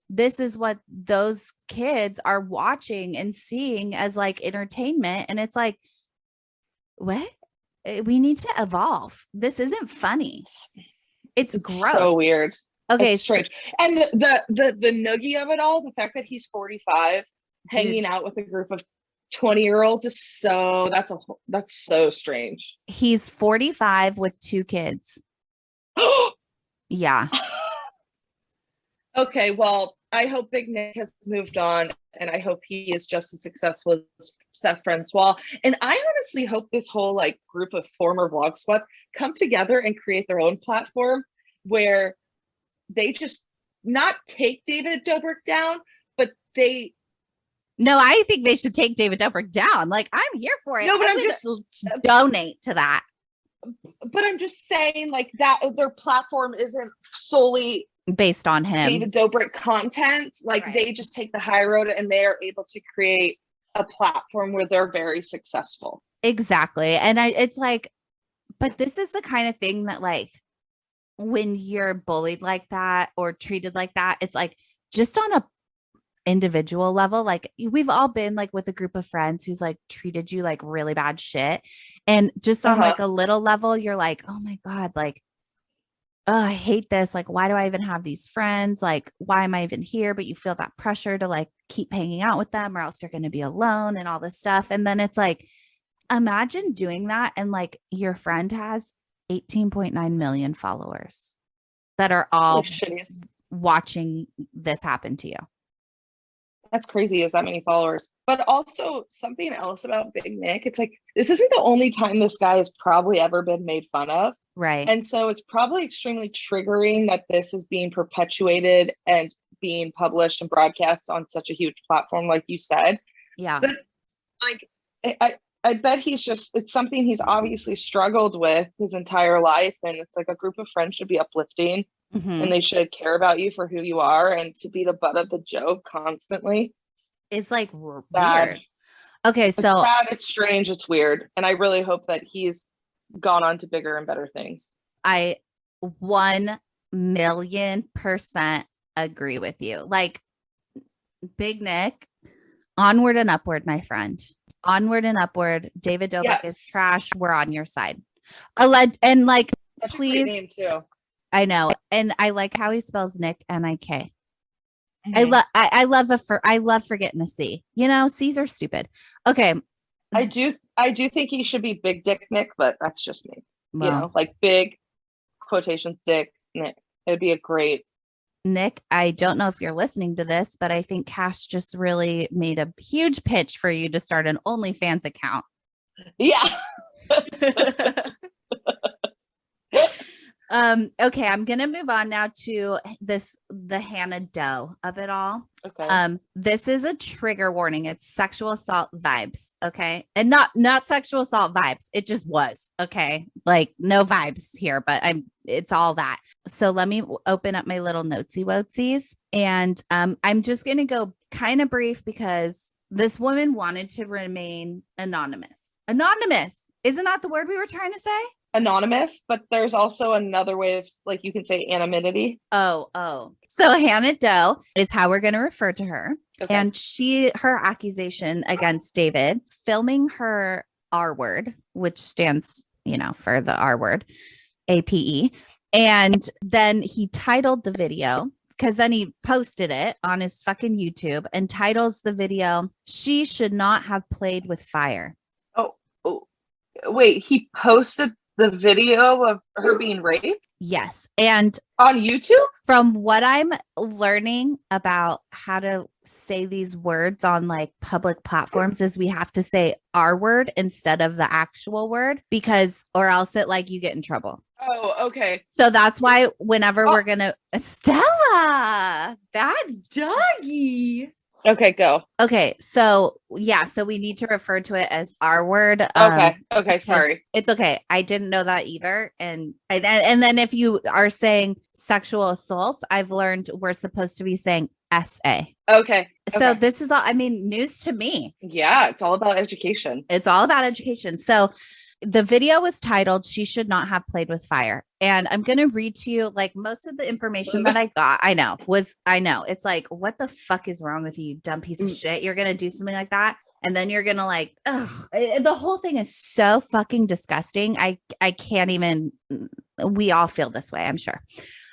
this is what those kids are watching and seeing as like entertainment. And it's like, what? We need to evolve. This isn't funny. It's gross. So weird. Okay. It's strange. And the noogie of it all, the fact that he's 45, hanging out with a group of 20-year-olds is that's so strange. He's 45 with 2 kids. Yeah. Okay, well, I hope Big Nick has moved on, and I hope he is just as successful as Seth Francois. And I honestly hope this whole like group of former Vlog Squads come together and create their own platform where they just not take David Dobrik down, but they. No, I think they should take David Dobrik down. Like, I'm here for it. No, but I I'm would just donate to that. But I'm just saying, like, that their platform isn't solely based on him. David Dobrik content. Like, they just take the high road and they are able to create a platform where they're very successful. Exactly. And it's like, but this is the kind of thing that, like, when you're bullied like that or treated like that, it's like just on a individual level, like we've all been like with a group of friends who's like treated you like really bad shit, and just on like a little level you're like, oh my God, like, oh, I hate this, like, why do I even have these friends, like, why am I even here? But you feel that pressure to like keep hanging out with them or else you're going to be alone and all this stuff. And then it's like Imagine doing that and like your friend has 18.9 million followers that are all watching this happen to you. That's crazy. Is that many followers? But also something else about Big Nick. It's like, this isn't the only time this guy has probably ever been made fun of. Right. And so it's probably extremely triggering that this is being perpetuated and being published and broadcast on such a huge platform, like you said. Yeah. But like, I bet it's something he's obviously struggled with his entire life. And it's like a group of friends should be uplifting and they should care about you for who you are, and to be the butt of the joke constantly. It's like sad. Weird. Okay. So it's sad, it's strange, it's weird. And I really hope that he's gone on to bigger and better things. I 1,000,000% agree with you. Like, Big Nick, onward and upward, my friend. Onward and upward. David Dobrik is trash. We're on your side. And like, That's please. A great name too. I know. And I like how he spells Nick, N-I-K. I love forgetting a C. You know, C's are stupid. Okay. I do think he should be Big Dick Nick, but that's just me. Well, you know, like big quotations Dick Nick. It'd be a great Nick. I don't know if you're listening to this, but I think Cash just really made a huge pitch for you to start an OnlyFans account. Yeah. Okay, I'm gonna move on now to the Hannah Doe of it all. Okay. This is a trigger warning. It's sexual assault vibes. Okay. And not sexual assault vibes. It just was. Okay. Like, no vibes here, but it's all that. So let me open up my little notesy wotsies. And I'm just gonna go kind of brief because this woman wanted to remain anonymous. Anonymous. Isn't that the word we were trying to say? Anonymous, but there's also another way of, like, you can say anonymity. Oh. So Hannah Doe is how we're going to refer to her. Okay. And her accusation against David, filming her R word, which stands, for the R word, APE. And then he titled the video, because then he posted it on his fucking YouTube and titles the video, "She should not have played with fire." Oh, wait, he posted the video of her being raped? Yes. And on YouTube? From what I'm learning about how to say these words on like public platforms is we have to say R word instead of the actual word, or else you get in trouble. Oh, okay. So that's why whenever we're going to Stella, bad doggy. Okay, go. Okay, so we need to refer to it as R word. Okay, sorry. It's okay. I didn't know that either. And then if you are saying sexual assault, I've learned we're supposed to be saying SA. Okay. So this is all, news to me. Yeah, it's all about education. So the video was titled, "She should not have played with fire." And I'm going to read to you, like, most of the information that I got, I know. It's like, what the fuck is wrong with you, you dumb piece of shit? You're going to do something like that. And then you're going to the whole thing is so fucking disgusting. I can't even, we all feel this way, I'm sure.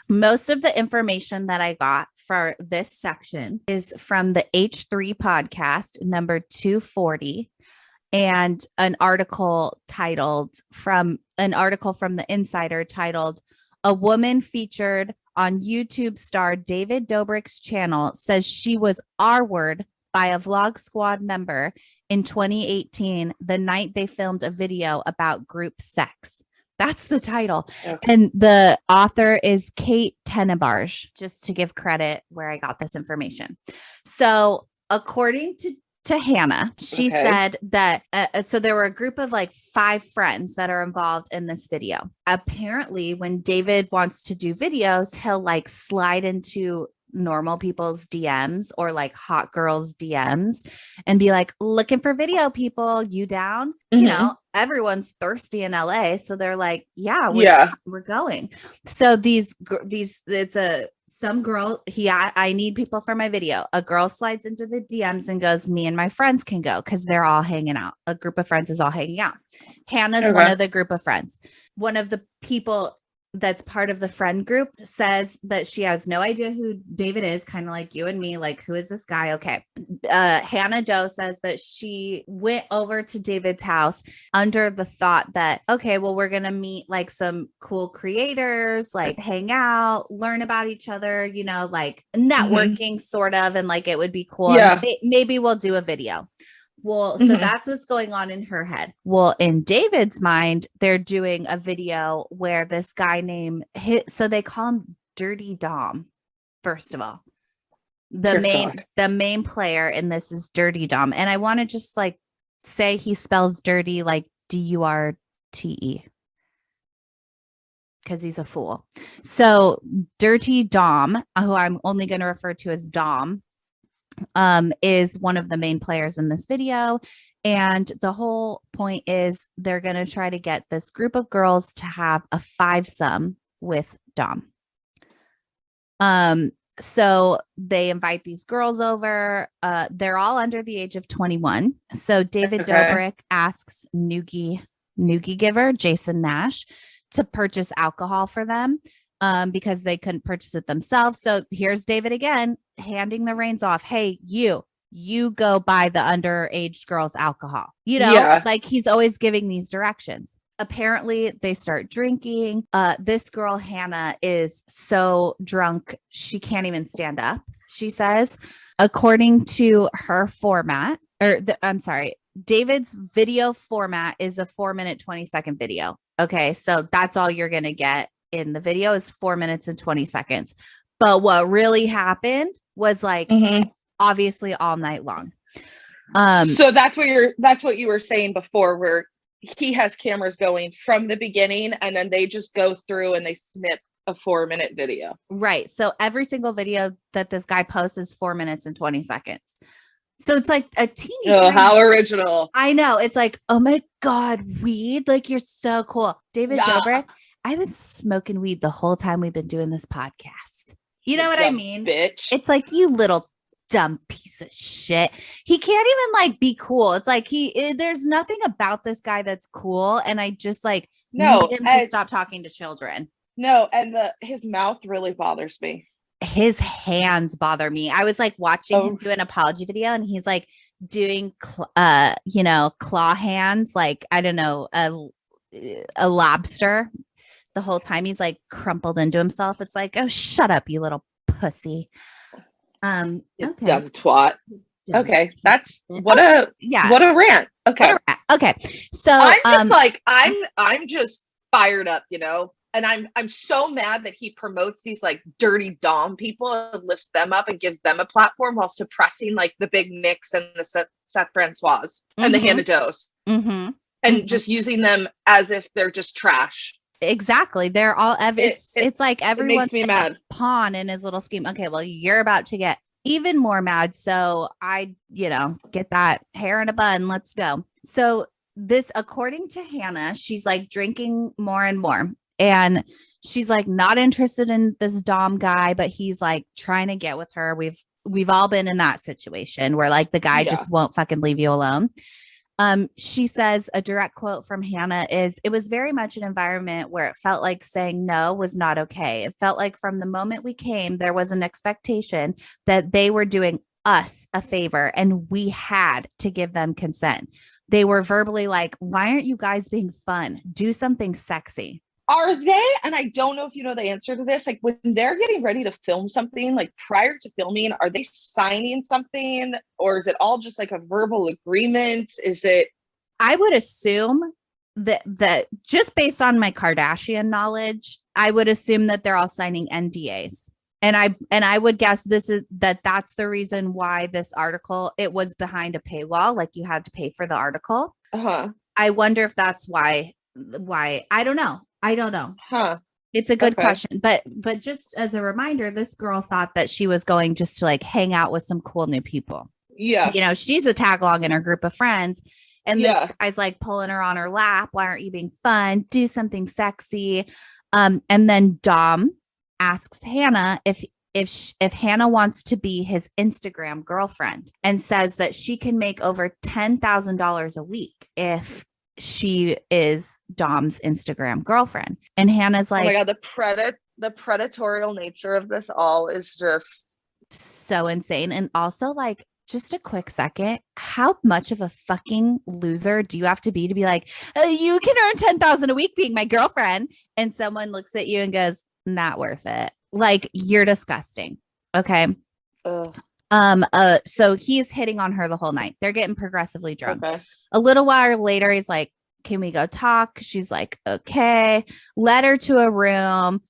Most of the information that I got for this section is from the H3 podcast, number 240. And an article from the Insider titled, "A woman featured on YouTube star David Dobrik's channel says she was R-word by a Vlog Squad member in 2018, the night they filmed a video about group sex." That's the title. Okay. And the author is Kate Tenebarge, just to give credit where I got this information. So according to Hannah, she said that so there were a group of 5 friends that are involved in this video. Apparently, when David wants to do videos, he'll slide into normal people's DMs or hot girls DMs and be like, "Looking for video people, you down?" Mm-hmm. Everyone's thirsty in LA, so they're like, yeah, we're going. So some girl, I need people for my video. A girl slides into the DMs and goes, "Me and my friends can go," because they're all hanging out. A group of friends is all hanging out. Hannah's one of the group of friends. One of the people that's part of the friend group says that she has no idea who David is, kind of like you and me, who is this guy? Okay. Hannah Doe says that she went over to David's house under the thought that, okay, well, we're going to meet like some cool creators, like hang out, learn about each other, you know, like networking sort of. And like, it would be cool. Yeah. And maybe we'll do a video. Well, so that's what's going on in her head. Well, in David's mind, they're doing a video where this guy so they call him Dirty Dom, first of all. The main player in this is Dirty Dom. And I want to just like say he spells dirty like DURTE because he's a fool. So Dirty Dom, who I'm only going to refer to as Dom, is one of the main players in this video. And the whole point is they're going to try to get this group of girls to have a fivesome with Dom. So they invite these girls over. They're all under the age of 21. So David Dobrik asks Noogie Giver, Jason Nash, to purchase alcohol for them because they couldn't purchase it themselves. So here's David again, handing the reins off. Hey, you go buy the underage girls alcohol. You know, like he's always giving these directions. Apparently they start drinking. This girl, Hannah, is so drunk, she can't even stand up, she says. According to her format, David's video format is a 4-minute, 20-second video. Okay, so that's all you're going to get in the video is 4 minutes and 20 seconds. But what really happened was like obviously all night long. So that's what you were saying before, where he has cameras going from the beginning and then they just go through and they snip a 4-minute video. Right. So every single video that this guy posts is 4 minutes and 20 seconds. So it's like a teeny. Oh, how original. I know. It's like, oh my God, weed. Like, you're so cool. David Dobrik, I've been smoking weed the whole time we've been doing this podcast. You know what I mean? Bitch. It's like, you little dumb piece of shit. He can't even like be cool. It's like there's nothing about this guy that's cool. And I just like need him to stop talking to children. No, and his mouth really bothers me. His hands bother me. I was like watching him do an apology video and he's like doing claw hands, like, I don't know, a lobster. The whole time he's like crumpled into himself. It's like, oh, shut up, you little pussy. Okay. Dumb twat. Okay, that's what a rant. Okay. Okay. So I'm just I'm just fired up, you know, and I'm so mad that he promotes these like dirty Dom people and lifts them up and gives them a platform while suppressing like the big Nicks and the Seth Francois and the Hannah Does and just using them as if they're just trash. Exactly. They're all it's like everyone's makes me mad. Pawn in his little scheme. Okay, well, you're about to get even more mad. So I, get that hair in a bun. Let's go. So this, according to Hannah, she's like drinking more and more. And she's like not interested in this Dom guy, but he's like trying to get with her. We've all been in that situation where like the guy just won't fucking leave you alone. She says a direct quote from Hannah is, it was very much an environment where it felt like saying no was not okay. It felt like from the moment we came, there was an expectation that they were doing us a favor and we had to give them consent. They were verbally like, why aren't you guys being fun? Do something sexy. Are they? And I don't know if you know the answer to this. Like when they're getting ready to film something, like prior to filming, are they signing something or is it all just like a verbal agreement? Is it? I would assume that just based on my Kardashian knowledge, I would assume that they're all signing NDAs. And I would guess that's the reason why this article, it was behind a paywall, like you had to pay for the article. I wonder if that's why I don't know. It's a good question. But just as a reminder, this girl thought that she was going just to like hang out with some cool new people. Yeah. She's a tag along in her group of friends. And this guy's like pulling her on her lap. Why aren't you being fun? Do something sexy. And then Dom asks Hannah if Hannah wants to be his Instagram girlfriend and says that she can make over $10,000 a week if she is Dom's Instagram girlfriend. And Hannah's like, oh my God, the predatorial nature of this all is just so insane. And also like just a quick second. How much of a fucking loser do you have to be like, you can earn 10,000 a week being my girlfriend? And someone looks at you and goes, not worth it. Like, you're disgusting. Okay. So he's hitting on her the whole night. They're getting progressively drunk. Okay. A little while later, he's like, can we go talk? She's like, okay. Led her to a room.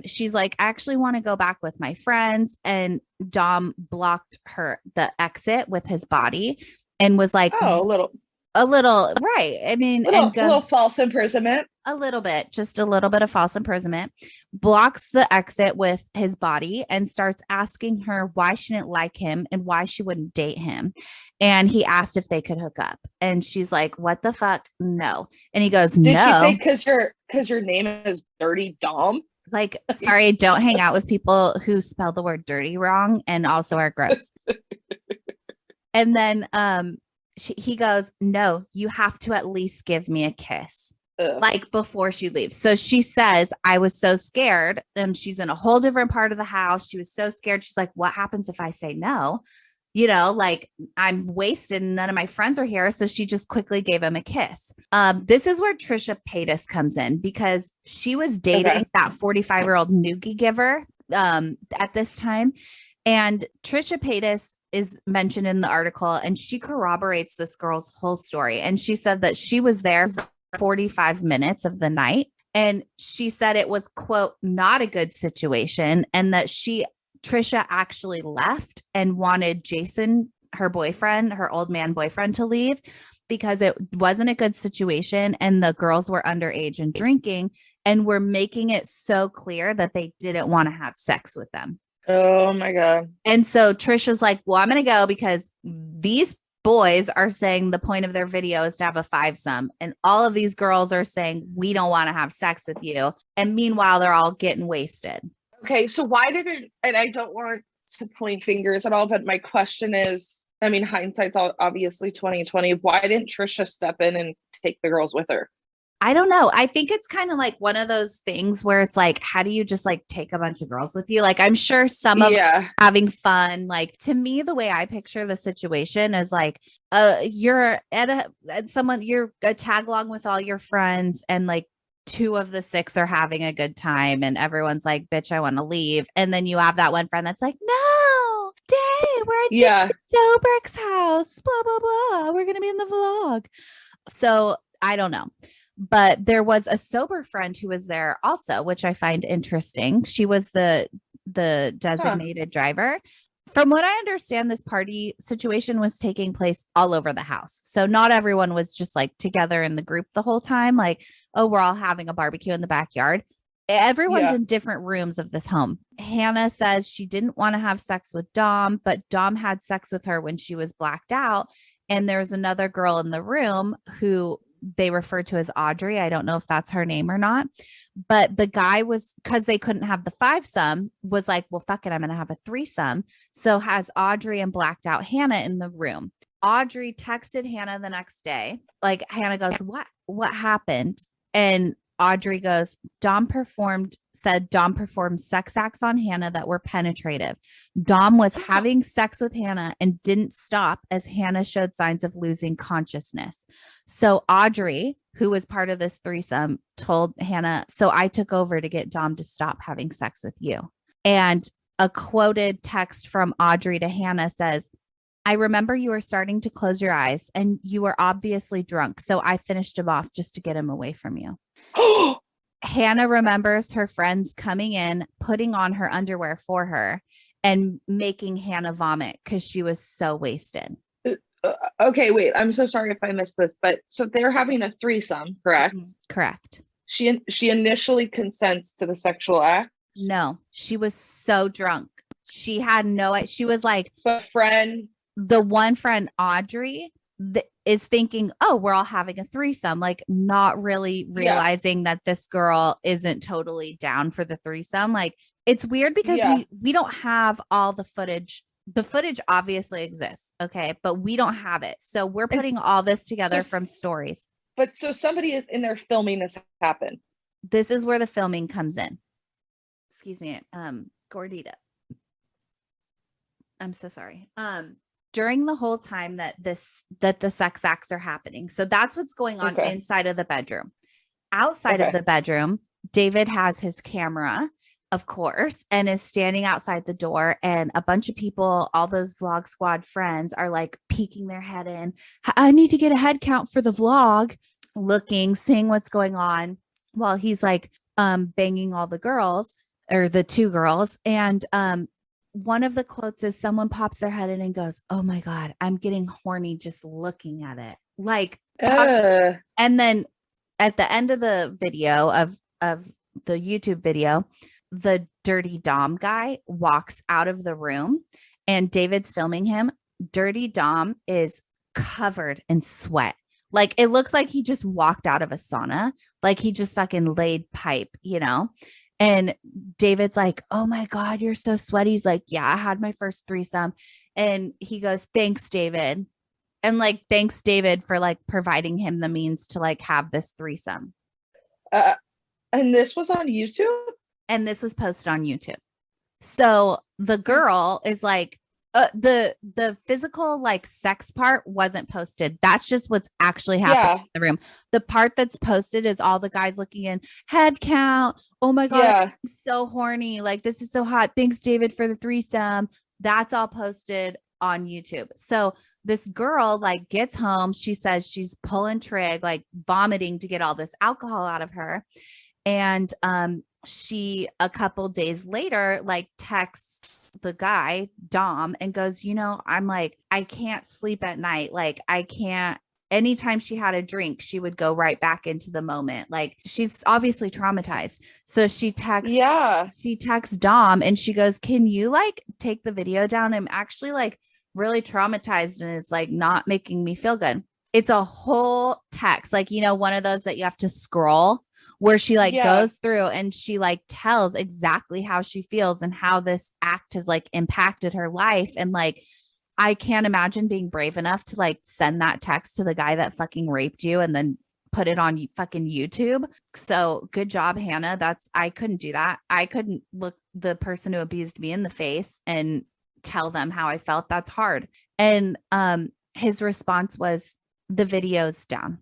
She's like, I actually want to go back with my friends. And Dom blocked the exit with his body and was like, oh, a little, right. I mean, a little false imprisonment. A little bit, just a little bit of false imprisonment. Blocks the exit with his body and starts asking her why she didn't like him and why she wouldn't date him. And he asked if they could hook up. And she's like, what the fuck? No. And he goes, no. Did she say because your name is Dirty Dom? Like, sorry, don't hang out with people who spell the word dirty wrong and also are gross. And then he goes, no, you have to at least give me a kiss. Like before she leaves. So she says, I was so scared. And she's in a whole different part of the house. She was so scared. She's like, what happens if I say no? You know, like I'm wasted and none of my friends are here. So she just quickly gave him a kiss. This is where Trisha Paytas comes in because she was dating that 45-year-old noogie giver at this time. And Trisha Paytas is mentioned in the article and she corroborates this girl's whole story. And she said that she was there 45 minutes of the night. And she said it was, quote, not a good situation. And that Trisha actually left and wanted Jason, her boyfriend, her old man boyfriend, to leave because it wasn't a good situation. And the girls were underage and drinking and were making it so clear that they didn't want to have sex with them. Oh my God. And so Trisha's like, well, I'm going to go because these boys are saying the point of their video is to have a fivesome. And all of these girls are saying, we don't want to have sex with you. And meanwhile, they're all getting wasted. Okay. So why didn't, and I don't want to point fingers at all, but my question is, I mean, hindsight's obviously 2020. Why didn't Trisha step in and take the girls with her? I don't know. I think it's kind of like one of those things where it's like, how do you just like take a bunch of girls with you? Like, I'm sure some of them having fun. Like, to me, the way I picture the situation is like, you're you're a tag along with all your friends and like 2 of the 6 are having a good time and everyone's like, bitch, I want to leave. And then you have that one friend that's like, no, Dave, we're at DOBRIK's house, blah, blah, blah. We're going to be in the vlog. So I don't know. But there was a sober friend who was there also, which I find interesting. She was the designated driver. From what I understand, this party situation was taking place all over the house. So not everyone was just like together in the group the whole time. Like, oh, we're all having a barbecue in the backyard. Everyone's in different rooms of this home. Hannah says she didn't want to have sex with Dom, but Dom had sex with her when she was blacked out. And there's another girl in the room who they refer to as Audrey. I don't know if that's her name or not, but the guy was, because they couldn't have the fivesome, was like, well, fuck it, I'm going to have a threesome. So has Audrey and blacked out Hannah in the room. Audrey texted Hannah the next day. Like, Hannah goes, what happened? And Audrey goes, Dom performed sex acts on Hannah that were penetrative. Dom was having sex with Hannah and didn't stop as Hannah showed signs of losing consciousness. So Audrey, who was part of this threesome, told Hannah, so I took over to get Dom to stop having sex with you. And a quoted text from Audrey to Hannah says, I remember you were starting to close your eyes and you were obviously drunk. So I finished him off just to get him away from you. Hannah remembers her friends coming in, putting on her underwear for her and making Hannah vomit because she was so wasted. Okay, wait, I'm so sorry if I missed this, but so they're having a threesome, correct? Correct. She initially consents to the sexual act? No, she was so drunk. She had she was like, but the one friend, Audrey, is thinking, oh, we're all having a threesome, like not really realizing that this girl isn't totally down for the threesome. Like, it's weird because we don't have all the footage. The footage obviously exists, okay, but we don't have it. So we're putting all this together from stories. But so somebody is in there filming this happen. This is where the filming comes in. Excuse me, Gordita. I'm so sorry. during the whole time that the sex acts are happening. So that's what's going on inside of the bedroom. Outside of the bedroom, David has his camera, of course, and is standing outside the door, and a bunch of people, all those Vlog Squad friends, are like peeking their head in. I need to get a head count for the vlog, looking, seeing what's going on while he's like banging all the girls, or the two girls. And one of the quotes is, someone pops their head in and goes, "Oh my God, I'm getting horny just looking at it." Like, and then at the end of the video of the YouTube video, the dirty Dom guy walks out of the room and David's filming him. Dirty Dom is covered in sweat. Like, it looks like he just walked out of a sauna. Like, he just fucking laid pipe, you know? And David's like, "Oh my God, you're so sweaty." He's like, "Yeah, I had my first threesome." And he goes, "Thanks, David." And like, thanks, David, for like providing him the means to like have this threesome. And this was on YouTube? And this was posted on YouTube. So the girl is like, the physical like sex part wasn't posted. That's just what's actually happening in the room. The part that's posted is all the guys looking in, head count. "Oh my God, I'm so horny. Like, this is so hot. Thanks, David, for the threesome." That's all posted on YouTube. So this girl like gets home. She says she's pulling trig, like vomiting to get all this alcohol out of her. And she, a couple days later, like texts the guy, Dom, and goes, "I'm like, I can't sleep at night. Like, I can't." Anytime she had a drink, she would go right back into the moment. Like, she's obviously traumatized. So she texts Dom and she goes, "Can you like take the video down? I'm actually like really traumatized and it's like not making me feel good." It's a whole text, like, one of those that you have to scroll, where she like goes through and she like tells exactly how she feels and how this act has like impacted her life. And like, I can't imagine being brave enough to like send that text to the guy that fucking raped you and then put it on fucking YouTube. So good job, Hannah. I couldn't do that. I couldn't look the person who abused me in the face and tell them how I felt. That's hard. And his response was, "The video's down."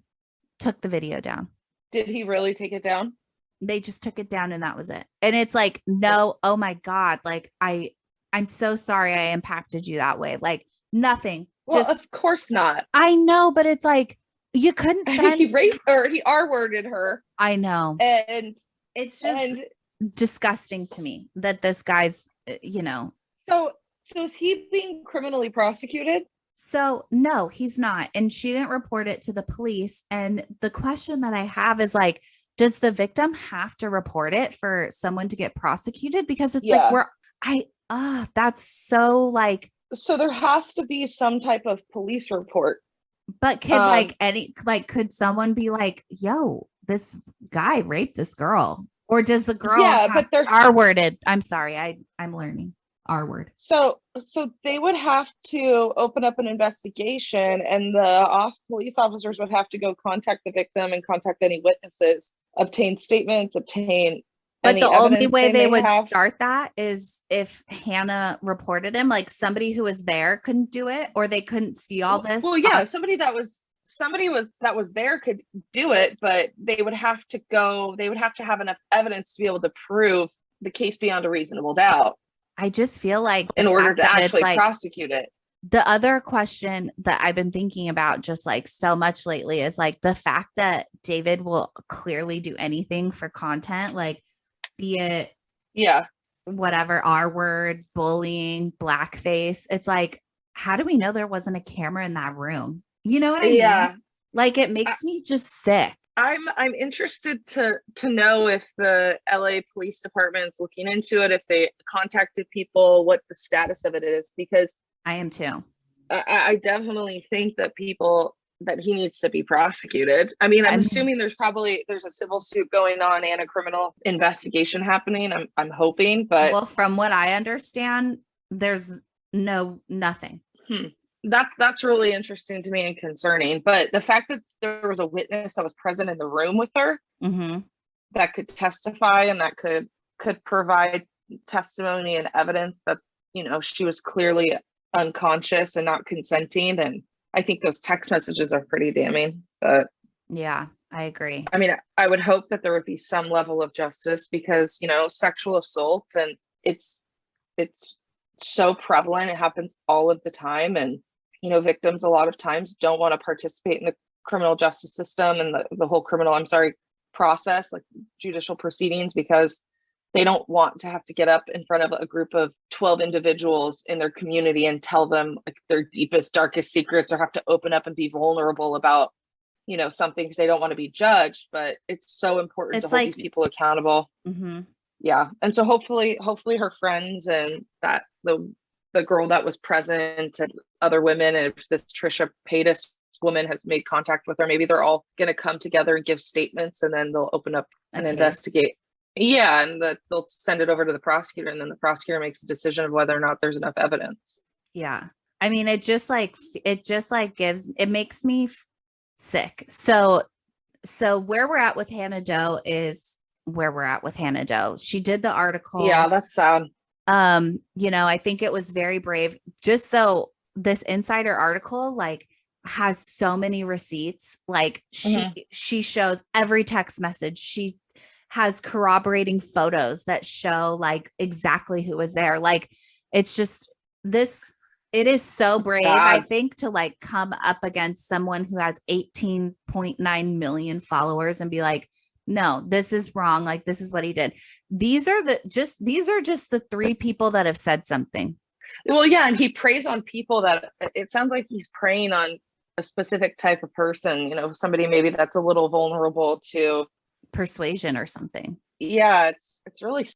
Took the video down. Did he really take it down? They just took it down and that was it. And it's like, no, oh my God. Like, I'm so sorry I impacted you that way. Like, nothing. Well, of course not. I know, but it's like, you couldn't send... He raped her. He R-worded her. I know. And it's just disgusting to me that this guy's, So is he being criminally prosecuted? So no, he's not. And she didn't report it to the police. And the question that I have is like, does the victim have to report it for someone to get prosecuted? Because it's that's so like. So there has to be some type of police report. But could someone be like, "Yo, this guy raped this girl"? Or does the girl but they're R-worded? I'm sorry, I'm learning R-word. So they would have to open up an investigation, and the police officers would have to go contact the victim and contact any witnesses, obtain statements, But the only way they would start that is if Hannah reported him. Like, somebody who was there couldn't do it, or they couldn't see all this. Well, yeah, somebody that was there could do it, but they would have to have enough evidence to be able to prove the case beyond a reasonable doubt. I just feel like in order to actually prosecute it. The other question that I've been thinking about just like so much lately is like the fact that David will clearly do anything for content, like be it whatever, R-word, bullying, blackface. It's like, how do we know there wasn't a camera in that room? You know what I mean? Like, it makes me just sick. I'm interested to know if the LA Police Department's looking into it, if they contacted people, what the status of it is, because I am too. I definitely think that he needs to be prosecuted. I mean, I'm assuming there's a civil suit going on and a criminal investigation happening. I'm hoping, but well, from what I understand, there's nothing. That's really interesting to me and concerning. But the fact that there was a witness that was present in the room with her that could testify and that could provide testimony and evidence that she was clearly unconscious and not consenting, then I think those text messages are pretty damning. But Yeah, I agree. I mean, I would hope that there would be some level of justice because, you know, sexual assault, and it's so prevalent. It happens all of the time. And, you know, victims a lot of times don't want to participate in the criminal justice system and the whole process, like judicial proceedings, because they don't want to have to get up in front of a group of 12 individuals in their community and tell them like their deepest, darkest secrets, or have to open up and be vulnerable about, you know, something because they don't want to be judged. But it's so important to hold these people accountable. Mm-hmm. Yeah. And so hopefully her friends and that the girl that was present and other women, and if this Trisha Paytas woman has made contact with her, maybe they're all going to come together and give statements, and then they'll open up and investigate. Yeah. And they'll send it over to the prosecutor, and then the prosecutor makes a decision of whether or not there's enough evidence. Yeah. I mean, it makes me sick. So where we're at with Hannah Doe is where we're at with Hannah Doe. She did the article. Yeah, that's sad. You know, I think it was very brave. Just so this insider article, like, has so many receipts. Like she shows every text message. She has corroborating photos that show like exactly who was there. Like, it's just it is so brave, I think, to like come up against someone who has 18.9 million followers and be like, no, this is wrong. Like, this is what he did. These are just the 3 people that have said something. Well, yeah. And he preys on people that it sounds like he's preying on a specific type of person, you know, somebody maybe that's a little vulnerable to persuasion or something. Yeah. It's really